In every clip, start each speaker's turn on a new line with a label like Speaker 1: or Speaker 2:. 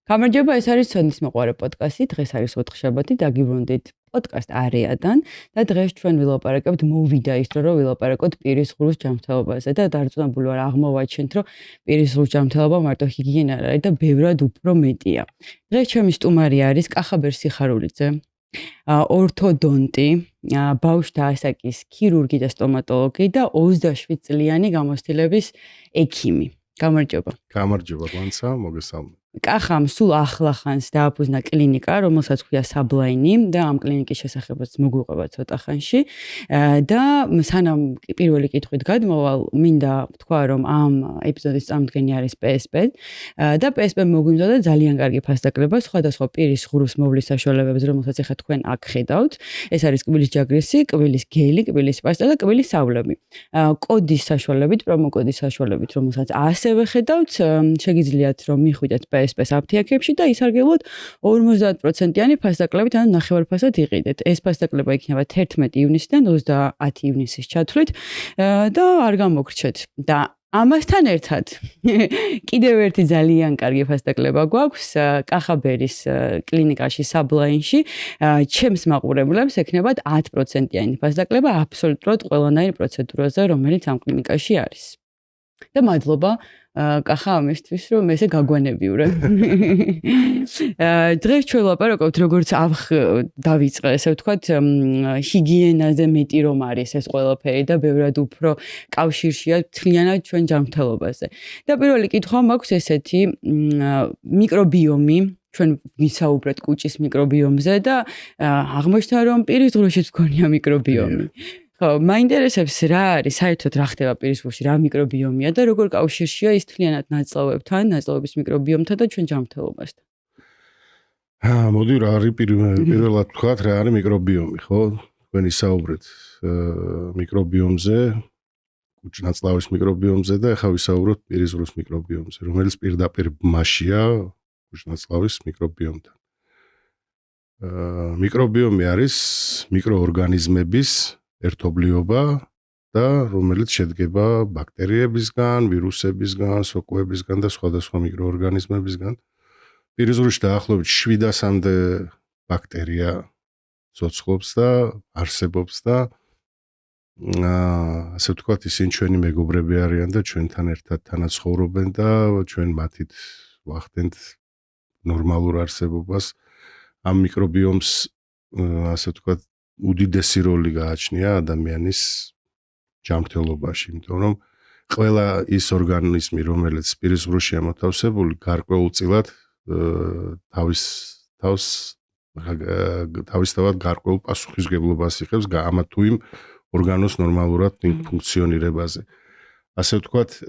Speaker 1: გამარჯობა, ეს არის ცოდნის მოყვარე პოდკასტი. დღეს არის ოთხშაბათი, დაგიბრუნდით პოდკასტ არეადან და დღეს ჩვენ ვილაპარაკებთ მოვიდა ის დრო, რომ ვილაპარაკოთ პირის ღრუს ჯანმრთელობაზე და დარწმუნებული ვარ აღმოვაჩენთ, რომ პირის ღრუს ჯანმრთელობა მარტო ჰიგიენა არ არის და ბევრად უფრო მეტია. დღეს ჩემი სტუმარი არის კახაბერ სიხარულიძე, ორთოდონტი, ბავშვთა ასაკის ქირურგი და სტომატოლოგი და 27 წლიანი გამოცდილების ექიმი. გამარჯობა.
Speaker 2: გამარჯობა, განცა, მოგესალმებით.
Speaker 1: კახამ სულ ახლახანს დააფუძნა კლინიკა, რომელსაც ჰქვია საბლაინი და ამ კლინიკის შესახებაც მოგვიყვება ცოტა ხანში. და სანამ პირველი კითხვით გადმოვალ, მინდა ვთქვა, რომ ამ ეპიზოდის წამდგენი არის PSP და PSP მოგვიმზადა ძალიან კარგი ფასდაკლება სხვადასხვა პირის ღრუს მოვლის საშუალებებს, რომელსაც ახლა თქვენ აქ ხედავთ. ეს არის კბილის ჯაგრისი, კბილის გელი, კბილის პასტა და კბილის სავლები. კოდის საშუალებით, პრომოკოდის საშუალებით, რომელსაც ასევე ხედავთ, შეგიძლიათ რომ მიხვიდეთ PSP-ს აფთიაქებში და ისარგებლოთ 50%-იანი ფასდაკლებით, ანუ ნახევარფასად იყიდეთ. ეს ფასდაკლება იქნება 11 ივნისიდან 30 ივნისის ჩათვლით და არ გამოგრჩეთ. და ამასთან ერთად კიდევ ერთი ძალიან კარგი ფასდაკლება გვაქვს კახაბერის კლინიკაში საბლაინში. ჩემს მაყურებლებს ექნებათ 10%-იანი ფასდაკლება აბსოლუტურად ყველანაირ პროცედურაზე, რომელიც ამ კლინიკაში არის. და მადლობა კახა ამისთვის, რომ ესე გაგვანებიურე. დღეს ჩვენ ვლაპარაკობთ, როგორც დავიწყე, ესე ვთქვათ, ჰიგიენაზე მეტი რომ არის ეს ყველაფერი და ბევრად უფრო კავშირშია მთლიანად ჩვენ ჯანმრთელობაზე. და პირველი კითხვა მაქვს ესეთი, მიკრობიომი, ჩვენ ვისაუბრეთ კუჭის მიკრობიომზე და აღმოჩნდა, რომ პირის ღრუშიც გქონია მიკრობიომი. ხო, მაინტერესებს რა არის, საერთოდ რა ხდება პირის ღრუში, რა მიკრობიომია და როგორ კავშირშია ის მთლიანად ნაწლავებთან, ნაწლავების მიკრობიომთან და ჩვენ ჯანმრთელობასთან.
Speaker 2: მოდი რა არის პირველად ვთქვათ, რა არის მიკრობიომი, ხო? თქვენ ისაუბრეთ მიკრობიომზე, კუჭნაწლავის მიკრობიომზე და ახლა ვისაუბროთ პირის ღრუს მიკრობიომზე, რომელიც პირდაპირ ბმაშია კუჭნაწლავის მიკრობიომთან. მიკრობიომი არის მიკროორგანიზმების ერთობლიობა და რომელიც შედგება ბაქტერიებისგან, ვირუსებისგან, სოკოებისგან და სხვადასხვა მიკროორგანიზმებისგან. პირის ღრუში დაახლოებით 700-მდე ბაქტერია ცოცხლობს და არსებობს და ასე ვთქვათ, ისინი ჩვენი მეგობრები არიან და ჩვენთან ერთად თანაცხოვრობენ და ჩვენ მათით ვახდენთ ნორმალურ არსებობას. ამ მიკრობიომს ასე ვთქვათ უდიდესი როლი გააჩნია ადამიანის ჯანმრთელობაში, იმიტომ რომ ყველა ის ორგანიზმი, რომელიც პირის ღრუშია მოთავსებული, გარკვეულწილად თავისთავად გარკვეულ პასუხისმგებლობას იღებს ამა თუ იმ ორგანოს ნორმალურად ფუნქციონირებაზე. ასე ვთქვათ,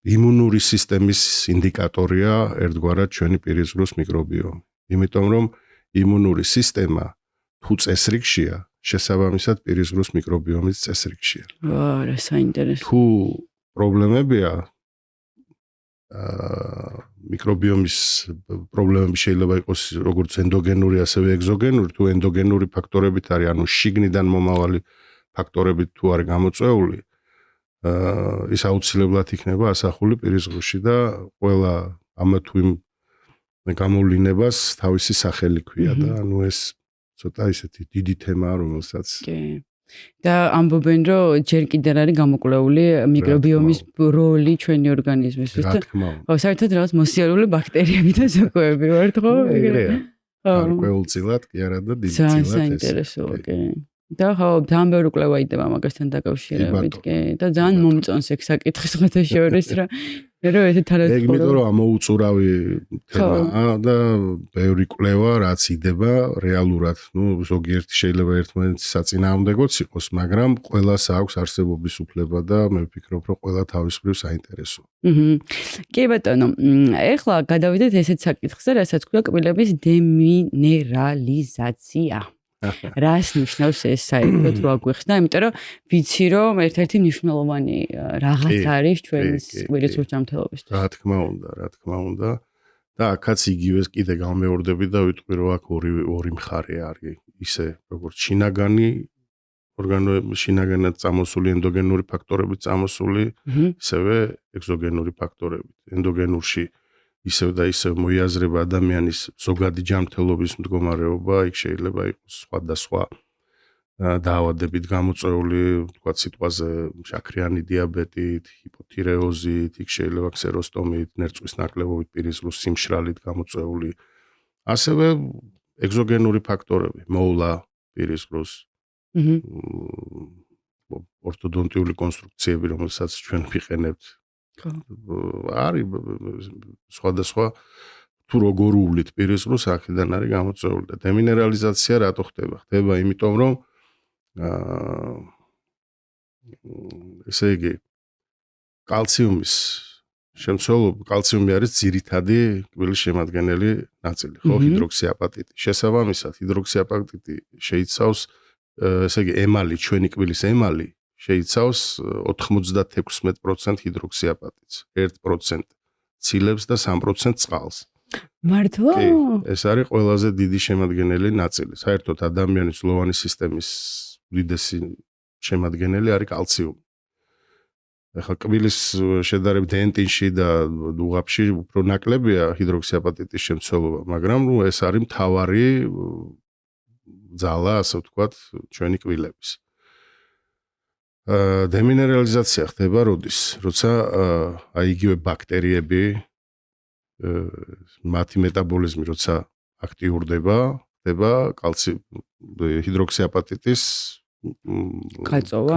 Speaker 2: იმუნური სისტემის ინდიკატორია ერთგვარად ჩვენი პირის ღრუს მიკრობიომი. იმიტომ რომ იმუნური სისტემა თუ წესრიგშია, შესაბამისად პირის ღრუს მიკრობიომიც წესრიგშია.
Speaker 1: რა საინტერესო.
Speaker 2: თუ პრობლემებია, მიკრობიომის პრობლემები შეიძლება იყოს როგორც ენდოგენური, ასევე ეგზოგენური, თუ ენდოგენური ფაქტორებით არის, ანუ შიგნიდან მომავალი ფაქტორებით თუ არის გამოწვეული, ის აუცილებლად იქნება ასახული პირის ღრუში და ყველა ამა თუ იმ გამოვლინებას თავისი სახელი ქვია და ანუ ეს ცოტა ისეთი დიდი თემაა, რომელსაც
Speaker 1: და ამბობენ, რომ ჯერ კიდევ არის გამოკვლეული მიკრობიომის როლი ჩვენი ორგანიზმისთვის და ხო, საერთოდ რაღაც მოსიარულე ბაქტერიები და სოკოები ვართ, ხო?
Speaker 2: გარკვეულწილად კი არა და დიდწილად ეს.
Speaker 1: საინტერესოა, კი. და ხო, ძალიან ბევრი კვლევა იდება მაგასთან დაკავშირებით, კი. და ძალიან მომწონს ეგ საკითხი სხვათა შორის რა. რომ ესე თანაც
Speaker 2: იმიტომ რომ ამოუწურავი თემაა და ბევრი კვლევა რაც იდება რეალურად, ზოგიერთი შეიძლება ერთმანეთის საწინააღმდეგოც იყოს, მაგრამ ყველას აქვს არსებობის უფლება და მე ვფიქრობ, რომ ყველა თავისუფლად საინტერესოა.
Speaker 1: კი ბატონო, ეხლა გადავიდეთ ესეთ საკითხზე, რასაც ქვია კბილების დემინერალიზაცია. რას ნიშნავს ეს საერთოდ რო აგვიხსნა, იმიტომ რომ ვიცი რომ ერთ-ერთი მნიშვნელოვანი რაღაც არის ჩვენს კბილის ღრუს ჯანმრთელობისთვის.
Speaker 2: რა თქმა უნდა. და აქაც იგივეს კიდე გამეორდები და ვიტყვი რომ აქ ორი მხარე არის. ისე როგორც შინაგანად წამოსული ენდოგენური ფაქტორებით წამოსული, ისევე ეგზოგენური ფაქტორებით. ენდოგენურში ისევ და ისევ მოიაზრება ადამიანის ზოგადი ჯანმრთელობის მდგომარეობა, იქ შეიძლება იყოს სხვადასხვა დაავადებით გამოწვეული, თქვა სიტყვაზე შაქრიანი დიაბეტით, ჰიპოთირეოზით, იქ შეიძლება ქსეროსტომით, ნერწვის ნაკლებობით, პირისგრუს სიმშრალით გამოწვეული. ასევე ეგზოგენური ფაქტორები, მოვლა პირისგრუს, ორთოდონტიული კონსტრუქციები, რომელსაც ჩვენ ვიყენებთ. არის სხვადასხვა თუ როგორ უვლით პირისგრუს, აქედან არის გამოწვეული და დემინერალიზაცია რატო ხდება? ხდება იმიტომ, რომ ესე იგი კალციუმის შემცველობა, კალციუმი არის ძირითადი კბილის შემადგენელი ნაწილი, ხო, ჰიდროქსიაპატიტი. შესაბამისად, ჰიდროქსიაპატიტი შეიცავს, ესე იგი, ემალი, ჩვენი კბილის ემალი შეიცავს 96% ჰიდროქსიაპატიტს, 1% ცილებს და 3% წყალს.
Speaker 1: მართლა?
Speaker 2: კი, ეს არის ყველაზე დიდი შემადგენელი ნაწილი. საერთოდ ადამიანის ლოვანი სისტემის უდიდესი შემადგენელი არის კალციუმი. ეხლა კბილის შედარებით ენტინში და დუღაბში უფრო ნაკლებია ჰიდროქსიაპატიტის შემცველობა, მაგრამ ეს არის მთავარი ძალა, ასე ვთქვათ, ჩვენი კბილების. დემინერალიზაცია ხდება როდის? როცა აი იგივე ბაქტერიები მათი მეტაბოლიზმი როცა აქტიურდება, ხდება ჰიდროქსიაპატიტის
Speaker 1: გაწოვა?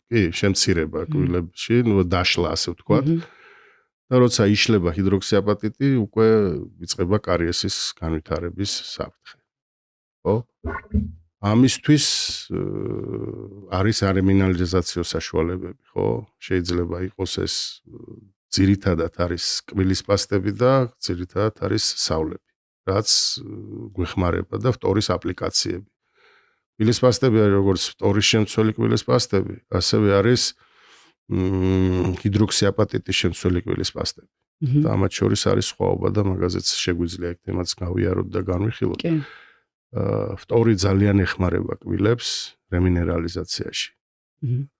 Speaker 2: კი, შემცირება კბილებში, დაშლა, ასე ვთქვათ. და როცა იშლება ჰიდროქსიაპატიტი, უკვე იწყება კარიესის განვითარების საფრთხე. ხო? ამისთვის არის არემინალიზაციო საშუალებები, ხო? შეიძლება იყოს ეს ძირითადად არის კბილის პასტები და ძირითადად არის სავლები, რაც გვეხმარება და ფტორის აპლიკაციები. კბილის პასტები არის როგორც ფტორის შემცველი კბილის პასტები, ასევე არის ჰიდროქსიაპატიტის შემცველი კბილის პასტები. და ამათ შორის არის სხვაობა და მაგაზეც შეგვიძლია ეგ თემაც გავიაროთ და განვიხილოთ.
Speaker 1: კი.
Speaker 2: ფტორი ძალიან ეხმარება კბილებს რემინერალიზაციაში.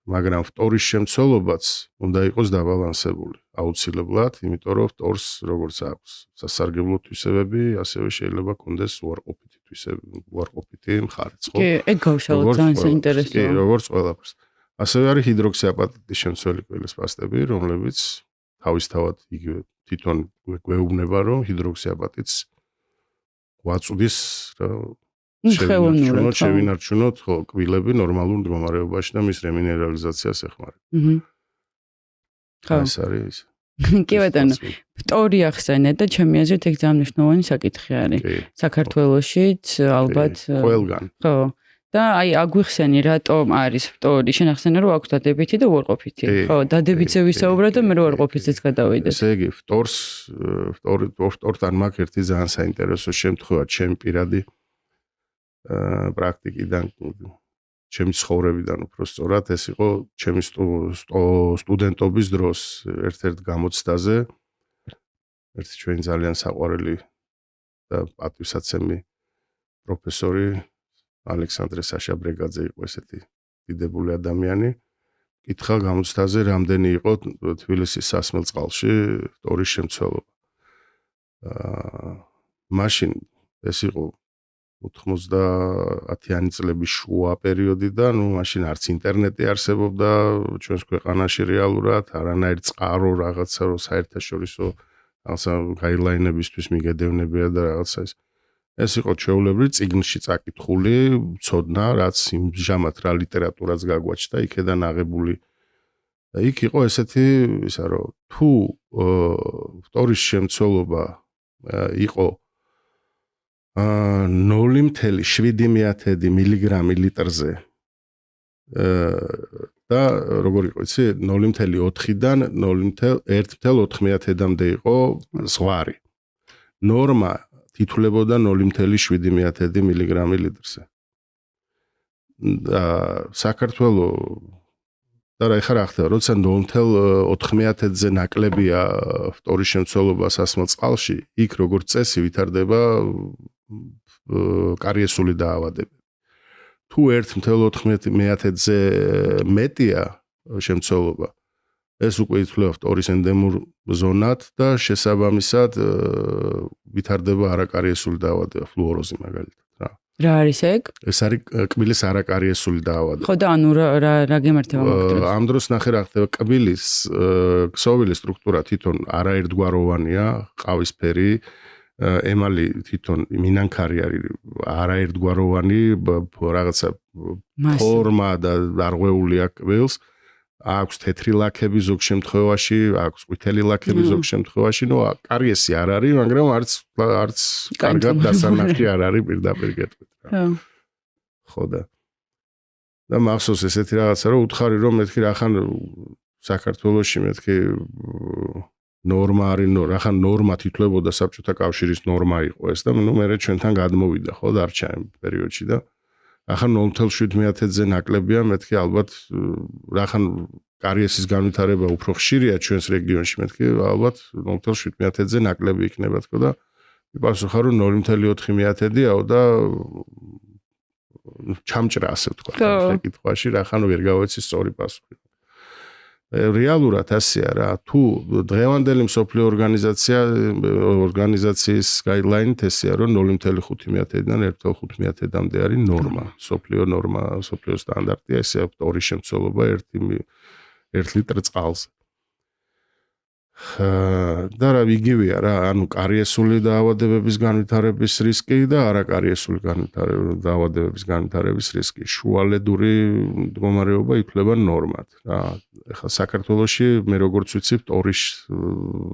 Speaker 2: მაგრამ ფტორის შემცველობაც უნდა იყოს დაბალანსებული, აუცილებლად, იმიტომ რომ ფტორს როგორც აქვს სასარგებლო თვისებები, ასევე შეიძლება კონდეს უარყოფითი მხარეც, ხო?
Speaker 1: კი, ეგ გავშალოთ, ძალიან საინტერესოა.
Speaker 2: კი, როგორც ყველაფერს. ასევე არის ჰიდროქსიაპატიტის შემცველი კბილის პასტები, რომლებიც თავისთავად იგივე თვითონ გვეუბნება, რომ ჰიდროქსიაპატიტს გვაწვდის შევინარჩუნოთ ხო კბილები ნორმალურ მდგომარეობაში და მის რემინერალიზაციას ეხმარება. ხო. ეს არის.
Speaker 1: კი ბატონო, ფტორი ახსენეთ და ჩემი აზრით ეგ ძალიან მნიშვნელოვანი საკითხი არის. საქართველოშიც ალბათ
Speaker 2: ყველგან.
Speaker 1: ხო. და აი აგვიხსენი რატომ არის ფტორი? შენ ახსენე რომ აქვს დადებითი და უარყოფითი. ხო, დადებითზე ვისაუბროთ და მე უარყოფითზეც გადავიდეთ.
Speaker 2: ესე იგი, ფტორთან მაქვს ერთი ძალიან საინტერესო შემთხვევა, ჩემი პირადი პრაქტიკიდან, ჩემი ცხოვრებიდან უფრო სწორად, ეს იყო ჩემი სტუდენტობის დროს ერთ-ერთ გამოცდაზე. ერთი ჩვენი ძალიან საყვარელი და პატივსაცემი პროფესორი ალექსანდრე საშაბრეგაძე იყო ესეთი დიდებული ადამიანი. კითხა გამოცდაზე რამდენი იყო თბილისის სასმელწყალში ფტორის შემცველობა. მაშინ ეს იყო 90-იანი წლების შუა პერიოდი და მაშინ არც ინტერნეტი არსებობდა ჩვენს ქვეყანაში რეალურად, არანაირ წყარო რაღაცა რო საერთაშორისო რაღაცა გაიდლაინებისთვის მიგედევნებია და რაღაცა ეს იყო ჩვეულებრივ წიგნში წაკითხული ცოდნა, რაც იმჟამად რა ლიტერატურაც გაგვაჩნდა იქედან აღებული. და იქ იყო ესეთი, ისა რომ თუ ფტორის შემცველობა იყო 0.7 მილიგრამილიტრზე და როგორ იყო იცი 0.4-დან 0.1-მდე იყო ზღვარი. ნორმა თითულებოდა 0.7 მილიგრამი litrზე. და საქართველოს და ეხლა რა ხდება, როცა 0.4-ზე ნაკლებია ფტორის შემცველობა სასმელ წყალში, იქ როგორც წესი ვითარდება კარიესული დაავადებები. თუ 1.4-ზე მეტია შემცველობა, ეს უკვე ითვლება ფტორის ენდემურ ზონად და შესაბამისად ვითარდება არაკარიესული დაავადება, ფლუოროზი მაგალითად რა.
Speaker 1: რა არის ეგ?
Speaker 2: ეს არის კბილის არაკარიესული დაავადება.
Speaker 1: ხო და ანუ რა გემართება მაგდროს?
Speaker 2: ამ დროს ნახე რა ხდება, კბილის ქსოვილის სტრუქტურა თვითონ არაერთგვაროვანია, ყავისფერი, ემალი თვითონ მინანქარი არის არაერთგვაროვანი, რაღაცა ფორმა და არღვეული აქვს კბილს. აქვს თეთრი ლაქები ზოგ შემთხვევაში, აქვს ყვითელი ლაქები ზოგ შემთხვევაში, ნუ კარიესი არ არის, მაგრამ არც კარგად დასანახი არ არის პირდაპირ გეტყვით რა. ხო და მახსოვს ესეთი რაღაცა რომ უთხარი რომ მეთქი რახან საქართველოში მეთქი ნორმა არის, რახან ნორმა თითლებოდა საბჭოთა კავშირის ნორმა იყო ეს და ნუ მე ჩვენთან გადმოვიდა ხო დარჩა იმ პერიოდში და ახან 0.7-ზე ნაკლებია, მეთქი ალბათ რახან კარიესის განვითარება უფრო ხშირია ჩვენს რეგიონში, მეთქი ალბათ 0.7-ზე ნაკლები იქნება თქო და მიპასუხა რომ 0.4-იაო და ჩამჭრა ასე ვთქვა ამ კითხვაში, რახან ვერ გავეცი სწორი პასუხი. რეალურად ასეა რა, თუ დღევანდელი მსოფლიო ორგანიზაციის გაიდლაინით ესეა რომ 0.5-დან 1.5-მდე არის ნორმა, მსოფლიო ნორმა, მსოფლიო სტანდარტია, ესეა ფტორის შემცველობა 1 ლიტრ წყალზე. და რა იგივეა რა, ანუ კარიესული დაავადებების განვითარების რისკი და არაკარიესული დაავადებების განვითარების რისკი. შუალედური მდგომარეობა ითვლება ნორმად რა. ეხლა საქართველოში მე როგორც ვიცი ფტორის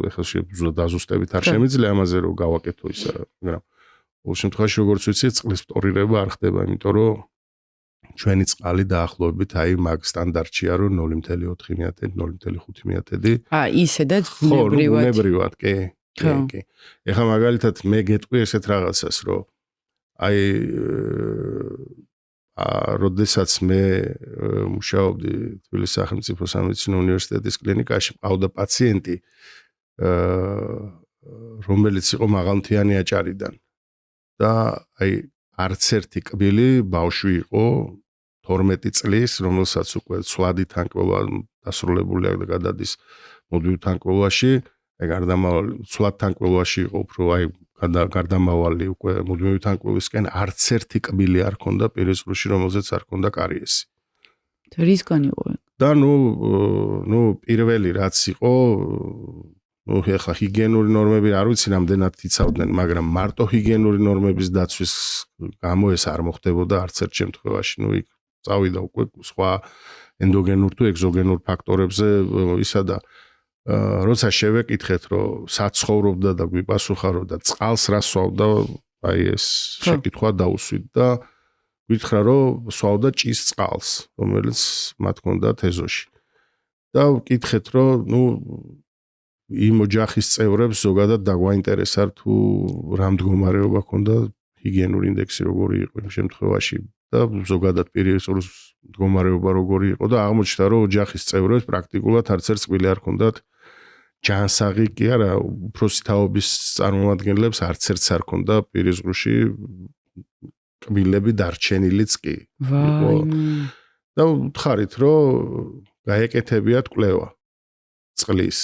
Speaker 2: ეხლა დაზუსტებით არ შემიძლია ამაზე რომ გავაკეთო ისა, მაგრამ ყოველ შემთხვევაში როგორც ვიცი წყლის ფტორირება არ ხდება, იმიტომ რომ ჩვენი წყალი დაახლოებით აი მაგ სტანდარტშია რომ 0.4-მდე, 0.5-მდე.
Speaker 1: ისედაც
Speaker 2: ბუნებრივად, კი. ეხლა მაგალითად მე გეტყვი ესეთ რაღაცას, რომ აი როდესაც მე მუშაობდი თბილისის სახელმწიფო სამედიცინო უნივერსიტეტის კლინიკაში, მყავდა პაციენტი, რომელიც იყო მაღალმთიანი აჭარიდან და აი არც ერთი კბილი ბავშვი იყო 12 წლის, რომელსაც უკვე ცვლადი თანკველა დასრულებული აქვს და გადადის მოდვიურ თანკველაში, აი გარდამავალი ცვლად თანკველაში იყო უფრო აი გარდამავალი უკვე მუდმივი თანკველისკენ არც ერთი კბილი არ ქონდა პირისყრუში, რომელზეც არ ქონდა კარიესი.
Speaker 1: რისგან იყო?
Speaker 2: და ნუ პირველი რაც იყო, ნუ ეხლა ჰიგიენური ნორმები არ ვიცი რამდენად იცავდნენ, მაგრამ მარტო ჰიგიენური ნორმების დაცვის გამო ეს არ მოხდებოდა არც ერთ შემთხვევაში. ნუ იქ წავიდა უკვე სხვა ენდოგენურ თუ ეგზოგენურ ფაქტორებზე ისა და როცა შევეკითხეთ რომ საცხოვრობდა და გვიპასუხა რომ და წყალს რა სვავდა, აი ეს შეკითხვა დაუსვით და გითხრა რომ სვავდა ჭის წყალს, რომელიც მათ ჰქონდათ ეზოში. და ვკითხეთ რომ ნუ იმ ოჯახის წევრებს ზოგადად დაგვაინტერესა თუ რა მდგომარეობა ჰქონდა, ჰიგიენური ინდექსი როგორი იყო იმ შემთხვევაში და ზოგადად პირისპირ მდგომარეობა როგორი იყო და აღმოჩნდა რომ ოჯახის წევრებს პრაქტიკულად არც ერთ წვილი არ ჰქონდათ. ჯანსაღი კი არა, უფროსი თაობის წარმომადგენლებს არც ერთს არ ჰქონდა პირისპირში კბილები დარჩენილიც კი. და ვთხარით რომ გაეკეთებიათ კვლევა წყლის.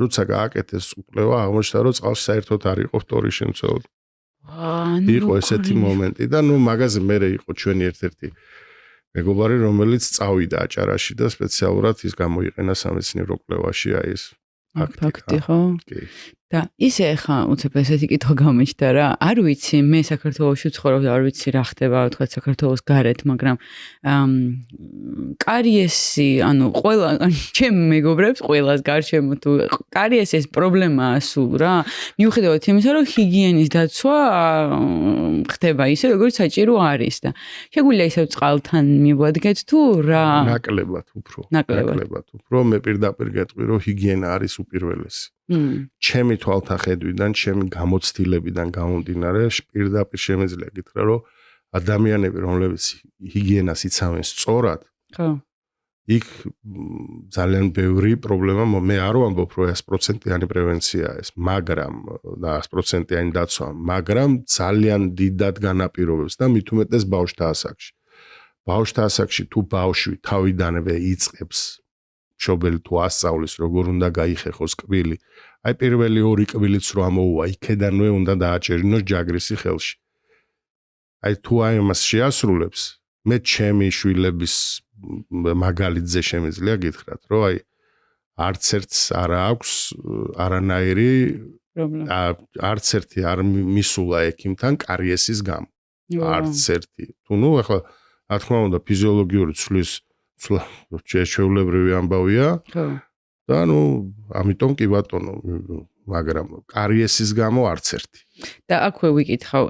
Speaker 2: როცა გააკეთეს კვლევა, აღმოჩნდა რომ წყალში საერთოდ არ იყო ფტორის შემცველობა. იყო ესეთი მომენტი და ნუ მაგაზე მე იყო ჩვენი ერთ-ერთი მეგობარი, რომელიც წავიდა აჭარაში და სპეციალურად ის გამოიყენა სამეცნიერო კვლევაში, აი ეს
Speaker 1: ფაქტი ხო? და ისე ხა უცებ ესეთი კითხვა გამიჩნდა რა, არ ვიცი, მე საქართველოში ვცხოვრობ და არ ვიცი რა ხდება, თქვა საქართველოს გარეთ, მაგრამ კარიესი, ანუ ყველა ჩემ მეგობრებს ყველას გარშემო თუ კარიესის პრობლემაა სულ რა, მიუხედავად იმისა, რომ ჰიგიენის დაცვა ხდება ისე, როგორც საჭირო არის და შეგვიძლია ისევ წყალთან მივადგეთ თუ რა?
Speaker 2: ნაკლებად უფრო. მე პირდაპირ გეტყვი, რომ ჰიგიენა არის უპირველესი. ჩემი თვალთახედვიდან, ჩემი გამოცდილებიდან გამომდინარე, პირდაპირ შემეძლია გითხრა, რომ ადამიანები, რომლებიც ჰიგიენას იცავენ სწორად, იქ ძალიან ბევრი პრობლემა, მე არ ვამბობ, რომ 100%-იანი პრევენციაა ეს, მაგრამ და 100%-იანი დაცვა, მაგრამ ძალიან დიდად განაპირობებს და მით უმეტეს ბავშვთა ასაკში. ბავშვთა ასაკში თუ ბავშვი თავიდანვე იწყებს მშობელი თუ ასწავლის როგორ უნდა გაიხეხოს კვილი. აი პირველი 2 კვილიც რო ამოუვა, იქედანვე უნდა დააჭერინოს ჯაგრისი ხელში. აი თუ აი ამას შეასრულებს, მე ჩემი შვილების მაგალითზე შემიძლია გითხრათ, რომ აი არც ერთს არ აქვს არანაირი არც ერთი არ მისულა ექიმთან კარიესის გამო. არც ერთი. თუ ნუ ახლა რა თქმა უნდა ფიზიოლოგიური ცვლის ჩვეულებრივი ამბავია. და ნუ ამიტომ კი ბატონო, მაგრამ კარიესის გამო არც ერთი.
Speaker 1: და აქვე ვიკითხავ,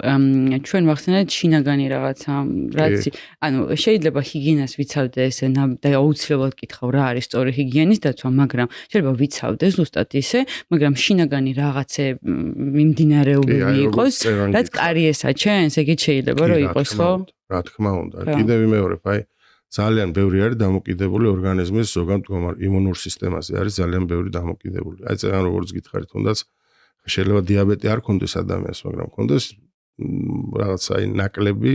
Speaker 1: ჩვენ ვახსენეთ შინაგანი რაღაცა, რაც ანუ შეიძლება ჰიგიენას ვიცავდეს და აუცილებლად კითხავ რა არის სწორი ჰიგიენის დაცვა, მაგრამ შეიძლება ვიცავდეს ზუსტად ისე, მაგრამ შინაგანი რაღაცე მიმდინარეობები იყოს, რაც კარიესა ჩენს, ეგეც შეიძლება რომ იყოს, ხო?
Speaker 2: რა თქმა უნდა. კიდევ ვიმეორებ, აი ძალიან ბევრი არის დამოკიდებული ორგანიზმის ზოგად მდგომარე იმუნურ სისტემაზე არის ძალიან ბევრი დამოკიდებული. აი ძალიან როგორც გითხარით, თუნდაც შეიძლება დიაბეტი არ ქონდეს ადამიანს, მაგრამ ქონდეს რაღაცა აი ნაკლები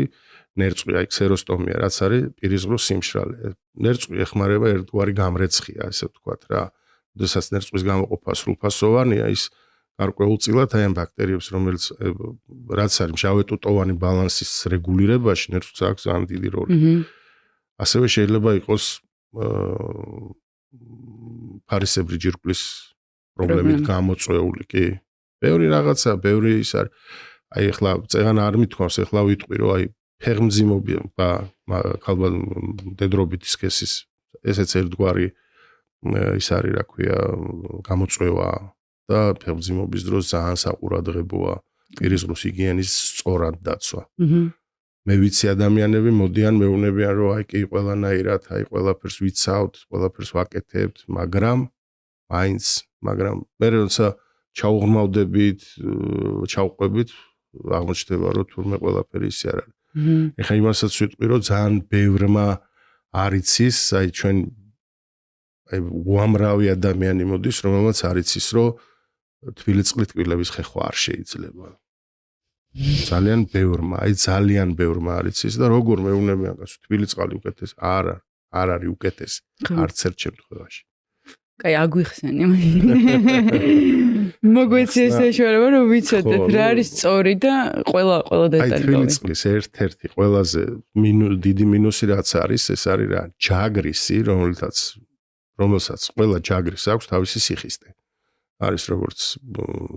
Speaker 2: ნერწყვი, აი ქსეროსტომია, რაც არის პირისგროს სიმშრალე. ნერწყვი ეხმარება ერთგვარი გამრეცხია, ასე ვთქვათ რა. როდესაც ნერწყვის გამოყოფა სრულფასოვანია, ის გარკვეულწილად აი ამ ბაქტერიებს, რომელიც რაც არის მჟავეტუტოვანი ბალანსის რეგულირებაში, ნერწყვს აქვს ძალიან დიდი როლი. ასევე შეიძლება იყოს ფარისებრი ჯირკვლის პრობლემით გამოწვეული, კი. ბევრი რაღაცა, ბევრი ის არის. აი ახლა წეღან არ მithქვავს, ახლა ვიტყვი, რომ აი ფეხმძიმობია, ქალბატ მდედრობითი სქესის, ესეც ერთგვარი ის არის, რა ქვია, გამოწვევა და ფეხმძიმობის დროს ძალიან საყურადღებოა პირისგროს ჰიგიენის სწორად დაცვა. მე ვიცი ადამიანები მოდიან მეუბნებიან რომ აი კი ყველანაირად აი ყველაფერს ვიცავთ, ყველაფერს ვაკეთებთ, მაგრამ მე როცა ჩაუღრმავდებით, ჩავყვებით, აღმოჩნდება რომ თურმე ყველაფერი ისე არ არის. ეხლა იმასაც ვიტყვი რომ ძალიან ბევრმა არ იცის, აი ჩვენ აი უამრავი ადამიანი მოდის, რომელმაც არ იცის რომ თბილი წყლით კბილების ხეხვა არ შეიძლება. ძალიან ბევრმა, აი ძალიან ბევრმა არ იცის და როგორ მეუბნებიან გასულ თბილი წყალი უკეთეს, არ არის უკეთესი, არც ერთ შემთხვევაში.
Speaker 1: კაი, აგვიხსენი. მოგვეცი ეს ეშორება რომ ვიცოდეთ რა არის სწორი და ყველა დეტალი.
Speaker 2: აი თბილი წყლის ერთ-ერთი ყველაზე დიდი მინუსი რაც არის, ეს არის რა, ჯაგრისი, რომელსაც ყველა ჯაგრის აქვს თავისი სიხისტე. არის როგორც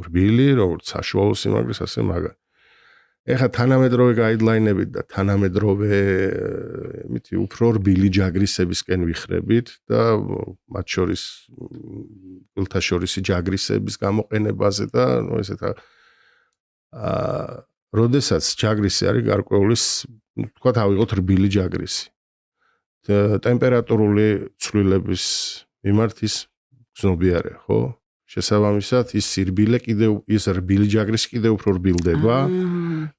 Speaker 2: რბილი, როგორც საშუალო სიმაგრის, ასე მაგარი. ეხლა თანამედროვე გაიდლაინებით და თანამედროვე მითი უფრო რბილი ჯაგრისებისკენ ვიხრებით და მათ შორის ულთაშორისი ჯაგრისების გამოყენებაზე და ნუ ესეთ როდესაც ჯაგრისი არის გარკვეული, თქვათ ავიღოთ რბილი ჯაგრისი. ტემპერატურული ცვლილების მიმართ ის გზნობიარეა, ხო? შესაბამისად ის სირბილე კიდევ ის რბილი ჯაგრისი კიდევ უფრო რბილდება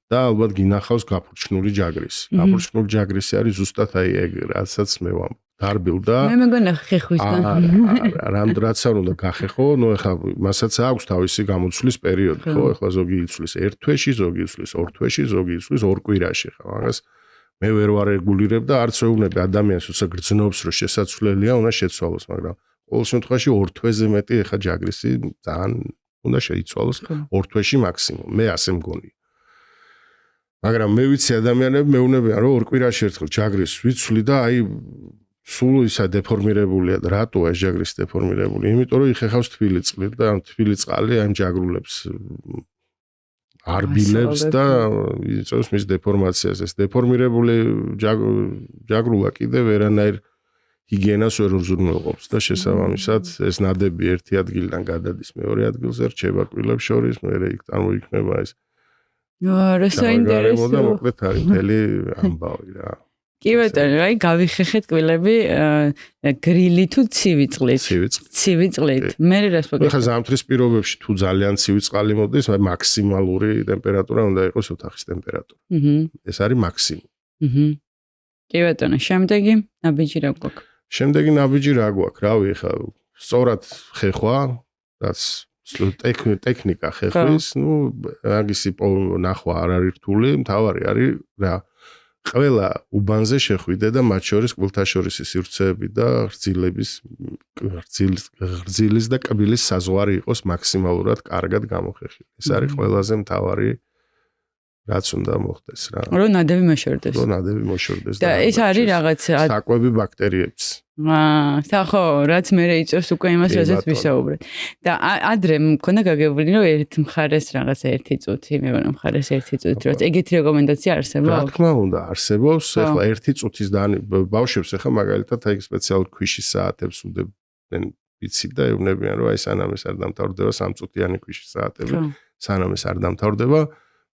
Speaker 2: და ალბათ გინახავს გაფურჩნული ჯაგრისი. გაფურჩნული ჯაგრისი არის ზუსტად აი ეგ, რასაც მე ვამბობ. დარბილდა.
Speaker 1: მე მეგონა ხეხვისგან.
Speaker 2: რაც არ უნდა გახეხო, ნუ ეხლა მასაც აქვს თავისი გამოცვლის პერიოდი, ხო? ეხლა ზოგი იცვლის 1 თვეში, ზოგი იცვლის 2 თვეში, ზოგი იცვლის 2 კვირაში, ხო? მაგას მე ვერ ვარეგულირებ და არც ვეუბნები ადამიანს, როცა გრძნობს, რომ შესაძლებელია უნდა შეცვალოს, მაგრამ ყოველ შემთხვევაში 2 თვეზე მეტი ეხა ჯაგრისი ძალიან უნდა შეიცვალოს 2 თვეში მაქსიმუმ. მე ასე მგონია. მაგრამ მე ვიცი ადამიანები მეუბნებიან რომ 2 კვირაში ერთხელ ჯაგრის ვიცვლი და აი სულ ისა დეფორმირებულია და რატოა ეს ჯაგრისი დეფორმირებული? იმიტომ რომ იხეხავს თბილი წყლით და თბილი წყალი ამ ჯაგრულებს არბილებს და იწვევს მის დეფორმაციას. ეს დეფორმირებული ჯაგრულა კიდევ ვერანაირ ჰიგიენას ვერ უზრუნველყოფს და შესაბამისად ეს ნადები ერთი ადგილიდან გადადის მეორე ადგილზე, რჩება კბილებს შორის, მერე იქ წარმოიქმნება ეს.
Speaker 1: რა საინტერესო.
Speaker 2: და მოკლედ არის მთელი ამბავი რა.
Speaker 1: კი ბატონო, აი გავიხეხეთ კბილები გრილი თუ ცივი წყლით. ცივი წყლით. მე რას ვაკეთებ?
Speaker 2: ეხლა ზამთრის პირობებში თუ ძალიან ცივი წყალი მოდის, აი მაქსიმალური ტემპერატურა უნდა იყოს ოთახის ტემპერატურა. ეს არის მაქსიმუმი.
Speaker 1: კი ბატონო, შემდეგი ნაბიჯი რა გვაქვს?
Speaker 2: შემდეგი ნაბიჯი რა გვაქვს? რავი, ეხლა სწორად ხეხვა, რაც ტექნიკა ხეხვის, ნუ აგისი ნახვა არ არის რთული, მთავარი არის რა ყველა უბანზე შეხვიდე და მათ შორის კვილთაშორისი სივრცეები და ღრძილის და კბილის საზღვარი იყოს მაქსიმალურად კარგად გამოხერხილი. ეს არის ყველაზე მთავარი რაც უნდა მოხდეს რა.
Speaker 1: რომ ნადევი მოშორდეს.
Speaker 2: რომ ნადევი მოშორდეს
Speaker 1: და ეს არის რაღაც
Speaker 2: საკვები ბაქტერიებს.
Speaker 1: ხო, რაც მე იწევს უკვე იმას, რასაც ვისაუბრეთ. და ადრე მქონდა გაგებული, რომ ერთ მხარეს რაღაცა 1 წუთი, მეორე მხარეს 1 წუთი, რომ ეგეთი რეკომენდაცია არსებობს.
Speaker 2: რა თქმა უნდა, არსებობს. ეხლა 1 წუთის ბავშვებს ეხლა მაგალითად აი სპეციალურ ქვიშის საათებს უდებენ ვიცით და ეუბნებიან, რომ აი სანამ ეს არ დამთავრდება 3 წუთიანი ქვიშის საათები, სანამ ეს არ დამთავრდება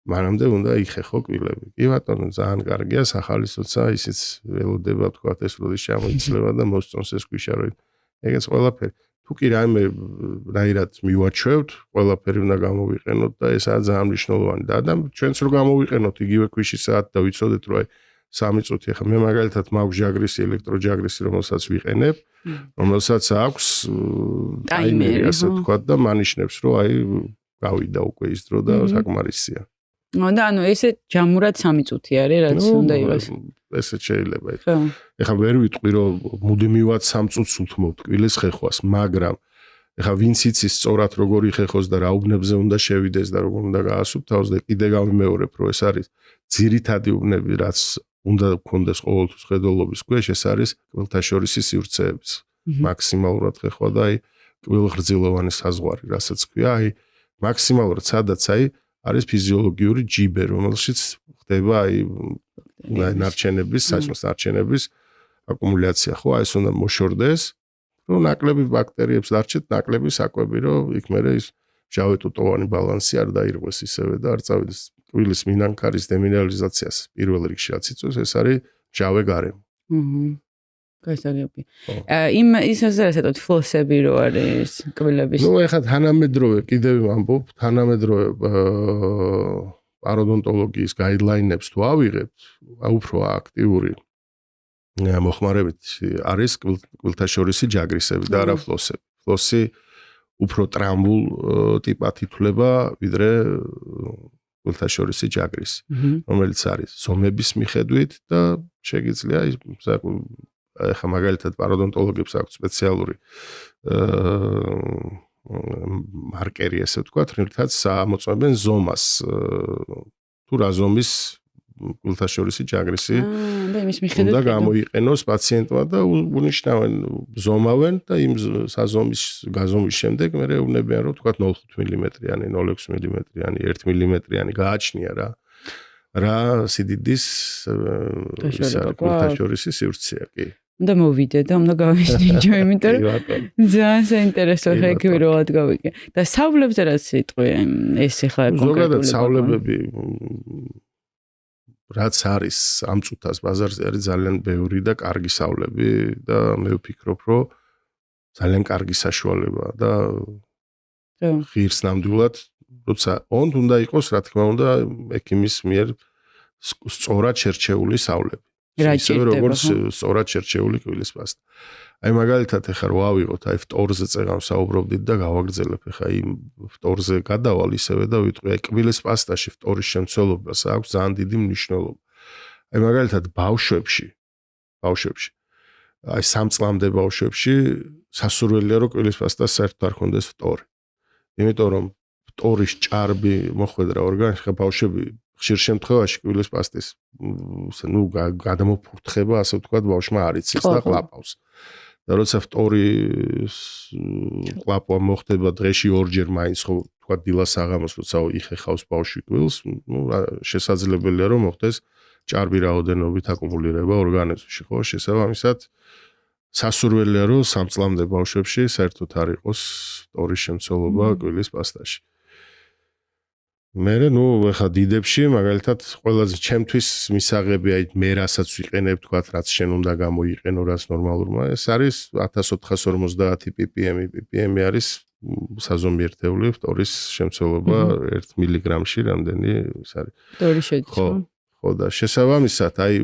Speaker 2: მანამდე უნდა იხეხო კბილები. კი ბატონო, ძალიან კარგია, სახალისოცა ისიც ველოდება თქვა ეს როდის ჩამოიცლება და მოსწონს ეს ქვიშა რომ ეგეც ყველაფერი. თუ კი რაირად მივაჩვევთ, ყველაფერი უნდა გამოვიყენოთ და ესაა ძალიან მნიშვნელოვანი. და ჩვენც რო გამოვიყენოთ იგივე ქვიშის საათი და ვიცოდეთ რომ აი 3 წუთი ახლა მე მაგალითად მაქვს ჟაგრისი, ელექტროჟაგრისი, რომელსაც ვიყენებ, რომელსაც აქვს ტაიმერი, ასე თქვა და მანიშნებს რომ აი გავიდა უკვე ის დრო და საკმარისია.
Speaker 1: და ანუ ესე ჯამურად 3 წუთი არის, რაც უნდა იყოს.
Speaker 2: ესე შეიძლება. ეხლა ვერ ვიტყვი რომ მუდმივად 3 წუთს უთმობთ კბილის ხეხვას, მაგრამ ეხლა ვინც იცის სწორად როგორ იხეხოს და რა უბნებზე უნდა შევიდეს და როგორ უნდა გაასუფთავოს და კიდე გავიმეორებ რომ ეს არის ძირითადი უბნები, რაც უნდა გქონდეს ყოველთვის ხედველობის ქვეშ, ეს არის კბილთაშორისი სივრცეების მაქსიმალურად ხეხვა და აი კბილღრძილოვანი საზღვარი, რასაც ქვია, აი მაქსიმალურად სადაც აი არის ფიზიოლოგიური ჯიბე, რომელშიც ხდება აი ნარჩენების, საჭმლის ნარჩენების აკუმულაცია, ხო, აი ეს უნდა მოშორდეს, რომ ნაკლები ბაქტერიებს დარჩეთ, ნაკლები საკვები, რომ იქ მერე ის ჟავეტუტოვანი ბალანსი არ დაირღვეს ისევე და არ წავიდეს კბილის მინანქარის დემინერალიზაციას პირველ რიგში რაც იწვევს, ეს არის ჟავე გარემო.
Speaker 1: გასაგები. ისაც რასაც ფლოსები რო არის კბილების.
Speaker 2: ნუ ეხლა თანამედროვე კიდევ ვამბობ, თანამედროვე პაროდონტოლოგიის გაიდლაინებს თუ ავიღებთ, უფრო აქტიური მოხმარებით არის კბილთაშორისი ჯაგრისები და არა ფლოსები. ფლოსი უფრო ტრამბულ ტიპად ითვლება, ვიდრე კბილთაშორისი ჯაგრისი, რომელიც არის ზომების მიხედვით და შეგიძლია ეხლა მაგალითად პაროდონტოლოგებს აქვს სპეციალური მარკერი, ესე ვთქვათ, რითაც ამოწმებენ ზომას. თუ რა ზომის კბილთაშორისი ჯაგრისი უნდა გამოიყენოს პაციენტმა და უნიშნავენ, ზომავენ და იმ საზომის გაზომვის შემდეგ მერე ეუბნებიან, რომ ვთქვათ 0.5 მმ-იანი, 0.6 მმ-იანი, 1 მმ-იანი გააჩნია რა სიდიდის კბილთაშორისი სივრცეა, კი.
Speaker 1: და მოვიდე და უნდა გავიშნიჯო, იმიტომ რომ ძალიან საინტერესო ხეკვიროად გავიგე. და სავლებზე რაც იტყვი ეს ახლა
Speaker 2: ზოგადად სავლებები რაც არის ამ წუთას ბაზარზე არის ძალიან ბევრი და კარგი სავლები და მე ვფიქრობ, რომ ძალიან კარგი საშუალებაა და ღირს ნამდვილად, როცა უნდა იყოს, რა თქმა უნდა, ექიმის მიერ სწორად შერჩეული სავლები. ისევე როგორც სწორად შერჩეული კბილის პასტა. აი მაგალითად ეხლა რო ავიღოთ, აი ფტორზე წეგანს საუბრობდით და გავაგრძელებ, ეხლა იმ ფტორზე გადავალ ისევე და ვიტყვი, აი კბილის პასტაში ფტორის შემცველობას აქვს ძალიან დიდი მნიშვნელობა. აი მაგალითად ბავშვებში, აი 3 წლამდე ბავშვებში სასურველია რომ კბილის პასტას საერთოდ არ ქონდეს ფტორი. იმიტომ რომ ფტორის ჭარბი მოხვედრა ორგანიზმში, ხა ბავშვები ხშირ შემთხვევაში კბილის პასტის გადამოფურთხება, ასე ვთქვათ, ბავშვმა არ იცის და ყლაპავს. და როცა ფტორის ყლაპვა მოხდება დღეში 2-ჯერ მაინც, ხო, ვთქვათ, დილას საღამოს, როცა იხეხავს ბავშვი კბილს, შესაძლებელია რომ მოხდეს ჭარბი რაოდენობით აკუმულირება ორგანიზმში, ხო, შესაბამისად სასურველია რომ 3 წლამდე ბავშვებში საერთოდ არ იყოს ფტორის შემცველობა კბილის პასტაში. მე ეხა დიდებში მაგალითად ყველაზე ჩემთვის მისაღები აი მე რასაც ვიყენებ თქვათ რაც შენ უნდა გამოიყენო რაც ნორმალურმა ეს არის 1450 ppm არის საზომი ერთეული ფტორის შემცველობა 1 მილიგრამში რამდენი ის არის
Speaker 1: ფტორი შედის
Speaker 2: ხო და შესაბამისად აი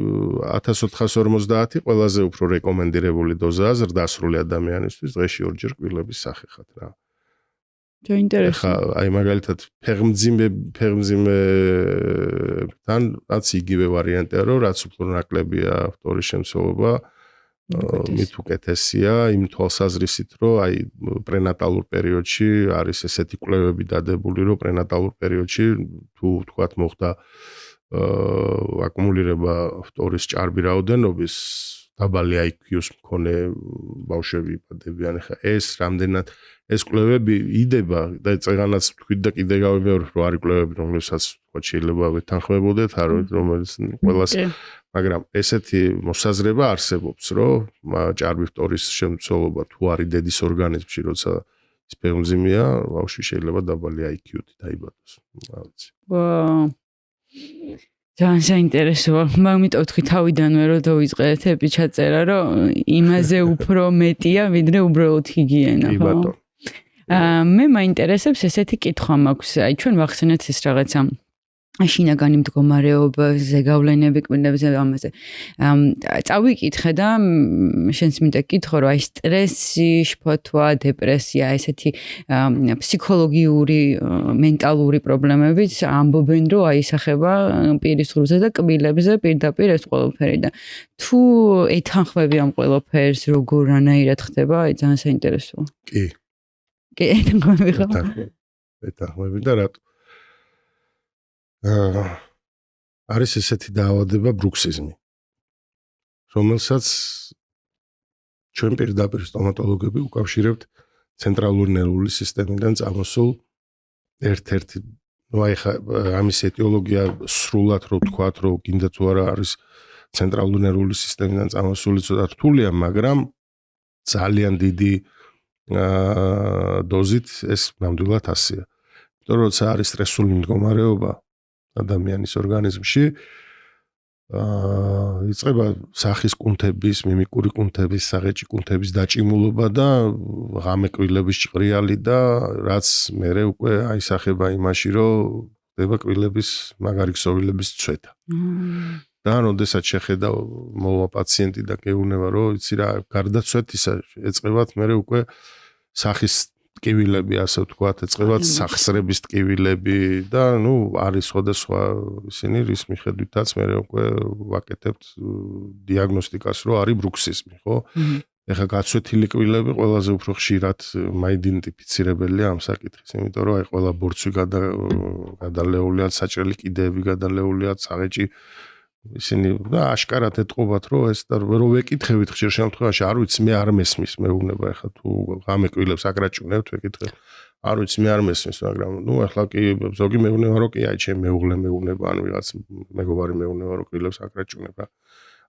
Speaker 2: 1450 ყველაზე უფრო რეკომენდირებული დოზაა ზრდასრული ადამიანისთვის დღეში 2-ჯერ კბილების სახეხად რა
Speaker 1: Interesting.
Speaker 2: აი მაგალითად ფეხმძიმეებთან რაც იგივე ვარიანტია, რომ რაც უფრო ნაკლებია ავტორის შემცველობა, მით უკეთესია იმ თვალსაზრისით, რომ აი პრენატალურ პერიოდში არის ესეთი კვლევები დადებული, რომ პრენატალურ პერიოდში თუ თქვათ მოხდა აკუმულირება ავტორის ჭარბი რაოდენობის დაბალი IQ-ს მქონე ბავშვები იბადებიან. ხა ეს რამდენად ეს კვლევები იდება და წეგანაც თქვით და კიდე გავიმეორებ, რომ არის კვლევები, რომლებსაც თქვა შეიძლება ვეთანხმებოდეთ, რომელიც ყველას, მაგრამ ესეთი მოსაზრება არსებობს, რომ ჭარბი ავტორის შემცველობა თუ არის დედის ორგანიზმში, როცა ის ფეხმძიმეა, ბავშვი შეიძლება დაბალი IQ-ით დაიბადოს. რა ვიცი.
Speaker 1: ძალიან საინტერესოა. მაგრამ თქვი თავიდანვე რომ დავიწყეთ ეპიჩაწერა, რომ იმაზე უფრო მეტია, ვიდრე უბრალოდ ჰიგიენა, ხო? მე მაინტერესებს ესეთი კითხვა მაქვს. აი ჩვენ ვახსენეთ ეს რაღაცა შინაგანი მდგომარეობა, ზეგავლენები კვირნებზე ამაზე. წავიკითხე და შენს მინდა კითხო, რომ აი სტრესი, შფოთვა, დეპრესია, ესეთი ფსიქოლოგიური, მენტალური პრობლემებიც ამბობენ, რომ აისახება პირის ღრუზე და კბილებზე პირდაპირ ეს ყველაფერი და თუ ეთანხმები ამ ყველაფერს, როგორანაირად ხდება, აი ძალიან საინტერესოა.
Speaker 2: კი.
Speaker 1: კი, ეთანხმები ხო?
Speaker 2: ეთანხმები და რატო? არის ესეთი დაავადება ბრუქსიზმი, რომელსაც ჩვენ პირდაპირ სტომატოლოგები უკავშირებთ ცენტრალური ნერვული სისტემიდან წამოსულ ერთ-ერთი, ну აი ხა ამის ეტიოლოგია სრულად რო თქვათ, რომ გინდა თუ არა არის ცენტრალური ნერვული სისტემიდან წამოსული ცოტა რთულია, მაგრამ ძალიან დიდი დოზით ეს ნამდვილად ასეა. იმიტომ რომ როცა არის სტრესული მდგომარეობა ადამიანის ორგანიზმში, იწყება სახის კუნთების, მიმიკური კუნთების, საღეჭი კუნთების დაჭიმულობა და ღამე კბილების ჭყრიალი და რაც მერე უკვე აისახება იმაში, რომ ხდება კბილების მაგარი ქსოვილების წვეთა. და როდესაც შეხედა მოვა პაციენტი და გეუბნება, რომ იცი რა, გარდაცვეთისა ეწყებათ მერე უკვე სახის ტკივილები, ასე ვთქვათ, ეწყებათ სახსრების ტკივილები და ნუ არის სხვადასხვა ისინი, რის მიხედვითაც მე უკვე ვაკეთებთ დიაგნოსტიკას, რომ არის ბრუქსიზმი, ხო? ეხლა გაცვეთილი კბილები ყველაზე უფრო ხშირად მაიდენტიფიცირებელია ამ საკითხის, იმიტომ რომ აი ყველა ბორცვი გადალეულია, საჭრელი კიდეები გადალეულია, საღეჭი ისინი და აშკარად ეტყობათ, რომ ეს და რო ვეკითხებით ხშირ შემთხვევაში, არ ვიცი, მე არ მესმის მეუბნება, ეხლა თუ ღამე კბილებს აკრაჭუნებთ, ვეკითხეთ. არ ვიცი, მე არ მესმის, მაგრამ ნუ ეხლა კი ზოგი მეუბნება, რომ კი აი ჩემი მეუღლე მეუბნება, ან ვიღაც მეგობარი მეუბნება, რომ კბილებს აკრაჭუნებ რა.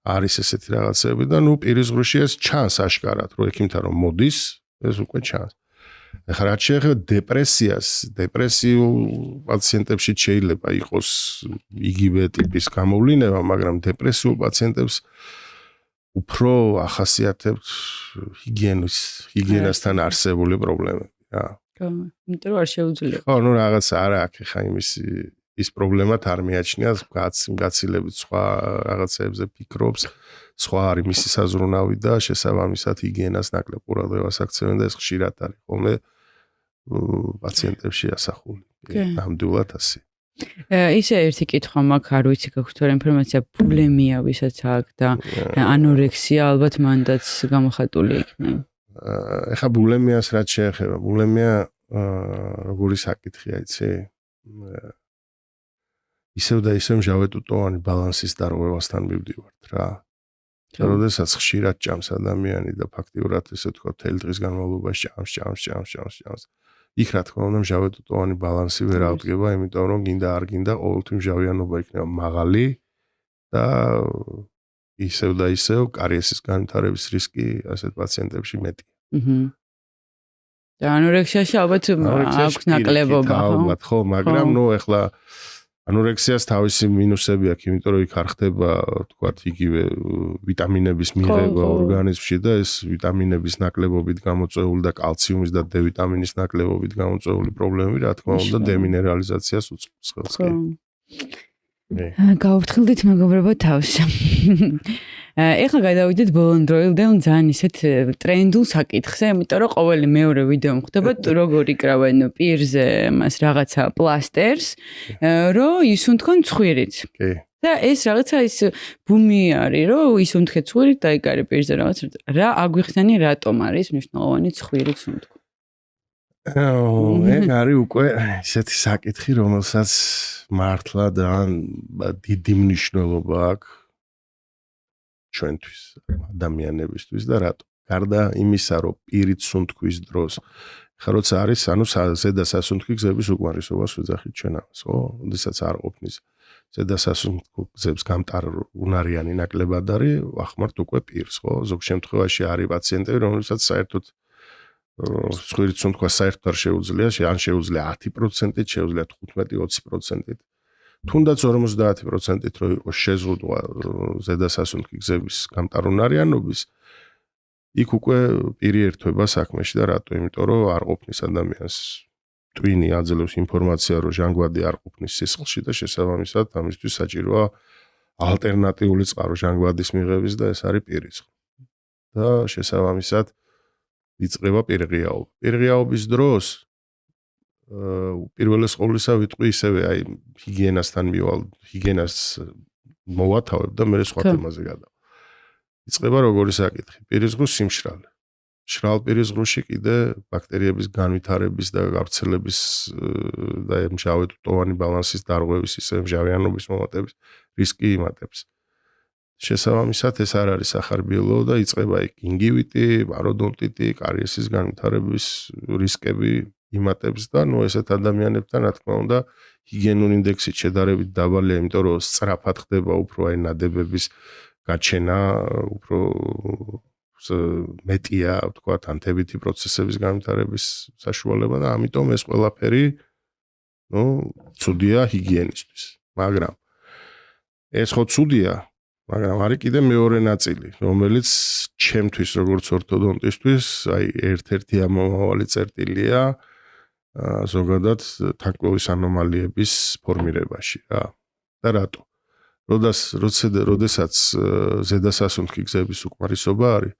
Speaker 2: არის ესეთი რაღაცები და ნუ პირის ღრუში ეს ჩანს აშკარად, რომ ექიმთან რომ მოდის, ეს უკვე ჩანს. ეხლა რაც შეეხება დეპრესიას, დეპრესიულ პაციენტებში შეიძლება იყოს იგივე ტიპის გამოვლინება, მაგრამ დეპრესიულ პაციენტებს უფრო ახასიათებთ ჰიგიენასთან არსებული პრობლემები, რა.
Speaker 1: იმიტომ რომ არ შეუძლია.
Speaker 2: ხო, ნუ რაღაც არა აქ ხა ის პრობლემათ არ მიაჩნია, გაცილებით სხვა რაღაცებზე ფიქრობს, სხვა არის მისი საზრუნავი და შესაბამისად ჰიგიენას ნაკლებ ყურადღებას აქცევენ და ეს ხშირად არის ხოლმე პაციენტებში ასახული. ნამდვილად ასე.
Speaker 1: ისე ერთი კითხვა მაქვს, არ ვიცი გაქვთ რა ინფორმაცია, ბულიმია ვისაც აქვს და ანორექსია ალბათ მანდაც გამოხატული იქნება.
Speaker 2: ეხა ბულიმიას რაც შეეხება, ბულიმია როგორი საკითხია, იცი? ისევ და ისევ მჟავეთუტოვანი ბალანსის დარღვევასთან მივდივართ რა. როდესაც ხშირად ჭამს ადამიანი და ფაქტიურად ესე თქვა თელი დღის განმავლობაში ჭამს. იქ რა თქმა უნდა მჟავეთუტოვანი ბალანსი ვერ აღდგება, იმიტომ რომ გინდა არ გინდა ყოველთვის მჟავიანობა იქნება მაღალი და ისევ და ისევ კარიესის განვითარების რისკი ასეთ პაციენტებში მეტია.
Speaker 1: და ანორექსიაში ალბათ აქვს ნაკლებობა, ხო?
Speaker 2: ალბათ, ხო, მაგრამ ნუ ეხლა ანორექსიას თავისი მინუსები აქვს, იმიტომ რომ იქ არ ხდება, თქვათ, იგივე ვიტამინების მიღება ორგანიზმში და ეს ვიტამინების ნაკლებობით გამოწვეული და კალციუმის და D ვიტამინის ნაკლებობით გამოწვეული პრობლემები, რა თქმა უნდა, დემინერალიზაციას უწყობს ხელს. გავუფრთხილდით მეგობრებო თავს.
Speaker 1: ეხლა გადავიდეთ ბოლონდროილდელ ძალიან ისეთ ტრენდულ საკითხზე, იმიტომ რომ ყოველი მეორე ვიდეო მხდება როგორ იკრავენ პირზე მას რაღაცა პლასტერს, რომ ისუნთქონ ცხვირით.
Speaker 2: კი.
Speaker 1: და ეს რაღაცა ის ბუმი არის, რომ ისუნთქე ცხვირით და იკარე პირზე რაღაც რა აგვიხსენი რატომ არის მნიშვნელოვანი ცხვირით სუნთქვა.
Speaker 2: ეგ არის უკვე ისეთი საკითხი, რომელსაც მართლა ძალიან დიდი მნიშვნელობა აქვს ჩვენთვის, ადამიანებისთვის და რატო? გარდა იმისა, რომ პირით სუნთქვის დროს, ხა როცა არის, ანუ ზედა სასუნთქი გზების უკმარისობას ვეძახით ჩვენ ამას, ხო? როდესაც არ ყოფნის ზედა სასუნთქო გზებს გამტარუნარიანი ნაკლებად არის, ვახმართ უკვე პირს, ხო? ზოგ შემთხვევაში არის პაციენტები, რომლებსაც საერთოდ ცხვირით სუნთქვა საერთოდ არ შეუძლია, ან შეუძლია 10%-ით, შეუძლია 15-20%-ით. თუნდაც 50%-ით რო იყოს შეზღუდვა ზედა სასუნთქი გზების გამტარუნარიანობის, იქ უკვე პირი ერთვება საქმეში და რატო? იმიტომ რომ არ ყოფნის ადამიანს ტვინი აძლევს ინფორმაცია, რომ ჟანგბადი არ ყოფნის სისხლში და შესაბამისად ამისთვის საჭიროა ალტერნატიული წყარო ჟანგბადის მიღების და ეს არის პირისხლ. და შესაბამისად იწყება პირღიაობა. პირღიაობის დროს პირველეს ყოვლისა ვიტყვი ისევე აი ჰიგიენასთან მივალ, ჰიგიენას მოვათავებ და მე სხვა თემაზე გადავალ. იწყება როგორი საკითხი? პირისღრუს სიმშრალე. შრალ პირისღრუში კიდე ბაქტერიების განვითარების და გავრცელების და მჟავედუტოვანი ბალანსის დარღვევის, ისე მჟავიანობის მომატების რისკი იმატებს. შესაბამისად ეს არ არის სახარბიელო და იწყება იქ გინგივიტი, პაროდონტიტი, კარიესის განვითარების რისკები იმატებს და ნუ ესეთ ადამიანებთან რა თქმა უნდა ჰიგიენური ინდექსი შედარებით დაბალია, იმიტომ რომ სწრაფად ხდება უფრო აი ნადებების გაჩენა, უფრო მეტია, ვთქვათ, ანთებითი პროცესების განვითარების საშუალება და ამიტომ ეს ყველაფერი ნუ ცუდია ჰიგიენისთვის. მაგრამ ეს ხო ცუდია, მაგრამ არის კიდე მეორე ნაწილი, რომელიც ჩემთვის როგორც ორთოდონტისტვის, აი ერთ-ერთი ამომავალი წერტილია ზოგადად თანკმლის ანომალიების ფორმირებაში რა. და რატო? როდესაც ზედა სასუნთქი გზების უკმარისობა არის,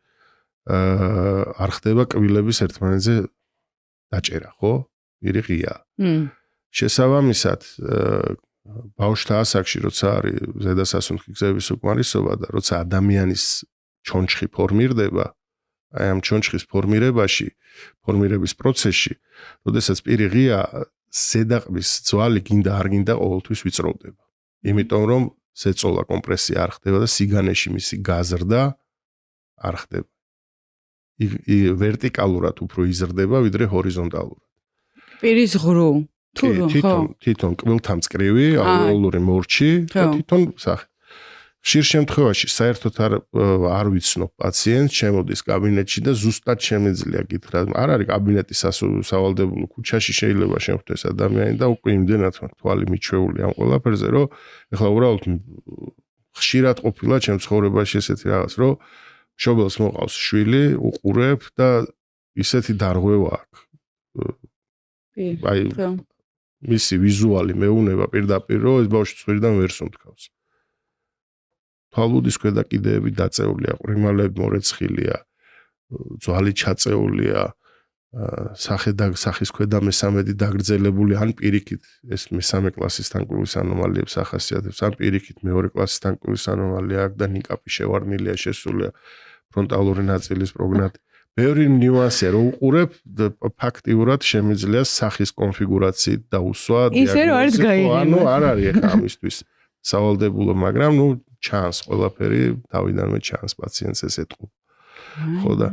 Speaker 2: არ ხდება კბილების ერთმანეთზე დაჭერა, ხო? პირი ღია. შესაბამისად, ბავშვთა ასაკში როცა არის ზედა სასუნთქი გზების უკმარისობა და როცა ადამიანის ჩონჩხი ფორმირდება, აი ამ ჩონჩხის ფორმირების პროცესში, როდესაც პირი ღია, ზედაყბის ძვალი გინდა არ გინდა ყოველთვის ვიწროვდება. იმიტომ რომ ზეწოლა კომპრესია არ ხდება და სიგანეში მისი გაზრდა არ ხდება. ვერტიკალურად უფრო იზრდება, ვიდრე ჰორიზონტალურად.
Speaker 1: პირის ღრუ.
Speaker 2: თვითონ კბილთან მწკრივი, ალვეოლური მორჩი და თვითონ სახე. ხშირ შემთხვევაში საერთოდ არ ვიცნობ პაციენტს, შემოდის კაბინეტში და ზუსტად შემიძლია გითხრა. არ არის კაბინეტი სავალდებულო ქუჩაში შეიძლება შემხვდეს ადამიანი და უკვე იმდენად თვალი მიჩვეული ამ ყველაფერზე, რომ ეხლა უბრალოდ ხშირად ყოფილა ჩემ ცხოვრებაში ესეთი რაღაც, რომ მშობელს მოყავს შვილი, უყურებ და ისეთი დარღვევა აქვს. აი მისი ვიზუალი მეუნება პირდაპირ, რომ ეს ბავშვი ცხვირიდან ვერ სუნთქავს. თვალუდის ქვედა კიდეები დაწეულია, ყრიმალები მორეცხილია, ძვალი ჩაწეულია, სახის ქვედა მესამედი დაგრძელებული, ან პირიქით ეს მესამე კლასის თანკმლის ანომალიებს ახასიათებს, ან პირიქით მეორე კლასის თანკმლის ანომალია აქვს და ნიკაპი შევარდნილია, შესულია ფრონტალური ნაწილის პროგნატი. ბევრი ნიუანსია რომ უყურებ ფაქტიურად შემიძლია სახის კონფიგურაციით დაუსვა დიაგნოზი. ანუ არ არის ახლა ამისთვის სავალდებულო, მაგრამ ნუ ჩანს ყველაფერი თავიდანვე ჩანს პაციენტს ეს ეთყობა. ხო და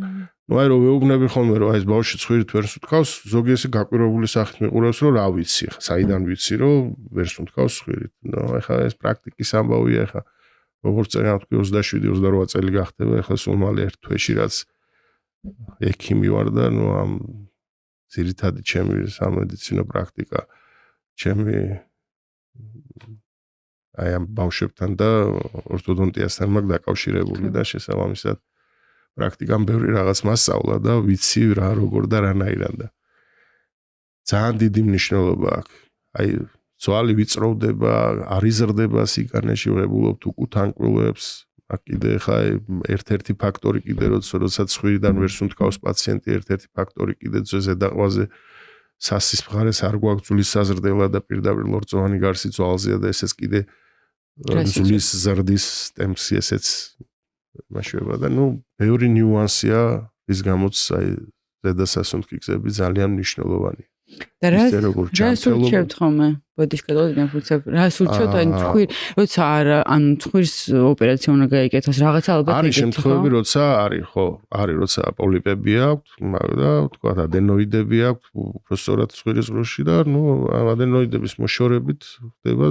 Speaker 2: ნუ აი რომ ვეუბნები ხოლმე რომ აი ეს ბავშვი ცხვირით ვერ სუნთქავს, ზოგი ესე გაკვირვებული სახით მიყურებს რომ რა ვიცი, საიდან ვიცი რომ ვერ სუნთქავს ცხვირით. ნუ ახლა ეს პრაქტიკის ამბავია, ახლა როგორც წერენ თქვი 27-28 წელი გახდება, ახლა სულ მალე ერთ თვეში რაც ექიმი ვარ და ნუ ამ ძირითადი ჩემი სამედიცინო პრაქტიკა ჩემი აი ამ ბავშვებთან და ორთოდონტიასთან მაგ დაკავშირებული და შესაბამისად პრაქტიკამ ბევრი რაღაც მასწავლა და ვიცი რა როგორ და რანაირად და ძალიან დიდი მნიშვნელობა აქვს. აი ძვალი ვიწროვდება, არ იზრდება სიგანეში, ვებულობთ უკუთ ანკვილებს, აქ კიდე ხა ერთ-ერთი ფაქტორი კიდე როდესაც ხვირიდან ვერ სუნთქავს პაციენტი ერთ-ერთი ფაქტორი კიდე ზედაყვაზე სასის მხარეს არ გვაქვს ძვლის საზრდელა და პირდაპირ ლორწოვანი გარსი ძვალზეა და ესეც კიდე ძვლის ზრდის ტემპსი ესეც მაშუება და ბევრი ნიუანსია ის გამოც აი ზედასასუნთქი გზები ძალიან მნიშვნელოვანია.
Speaker 1: და რას ურჩევთ ხოლმე ბოდიშკადოდნენ ფუცებ რას ურჩევთ ან თქვი როცა ანუ თქვის ოპერაცია უნდა გაიგეთოს რაღაცა ალბათ
Speaker 2: არის შემთხვევები როცა არის ხო არის როცა პოლიპები აქვს და თქვა ადენოიდები აქვს უბრალოდ ცხვირის ღრუში და ადენოიდების მოშორებით ხდება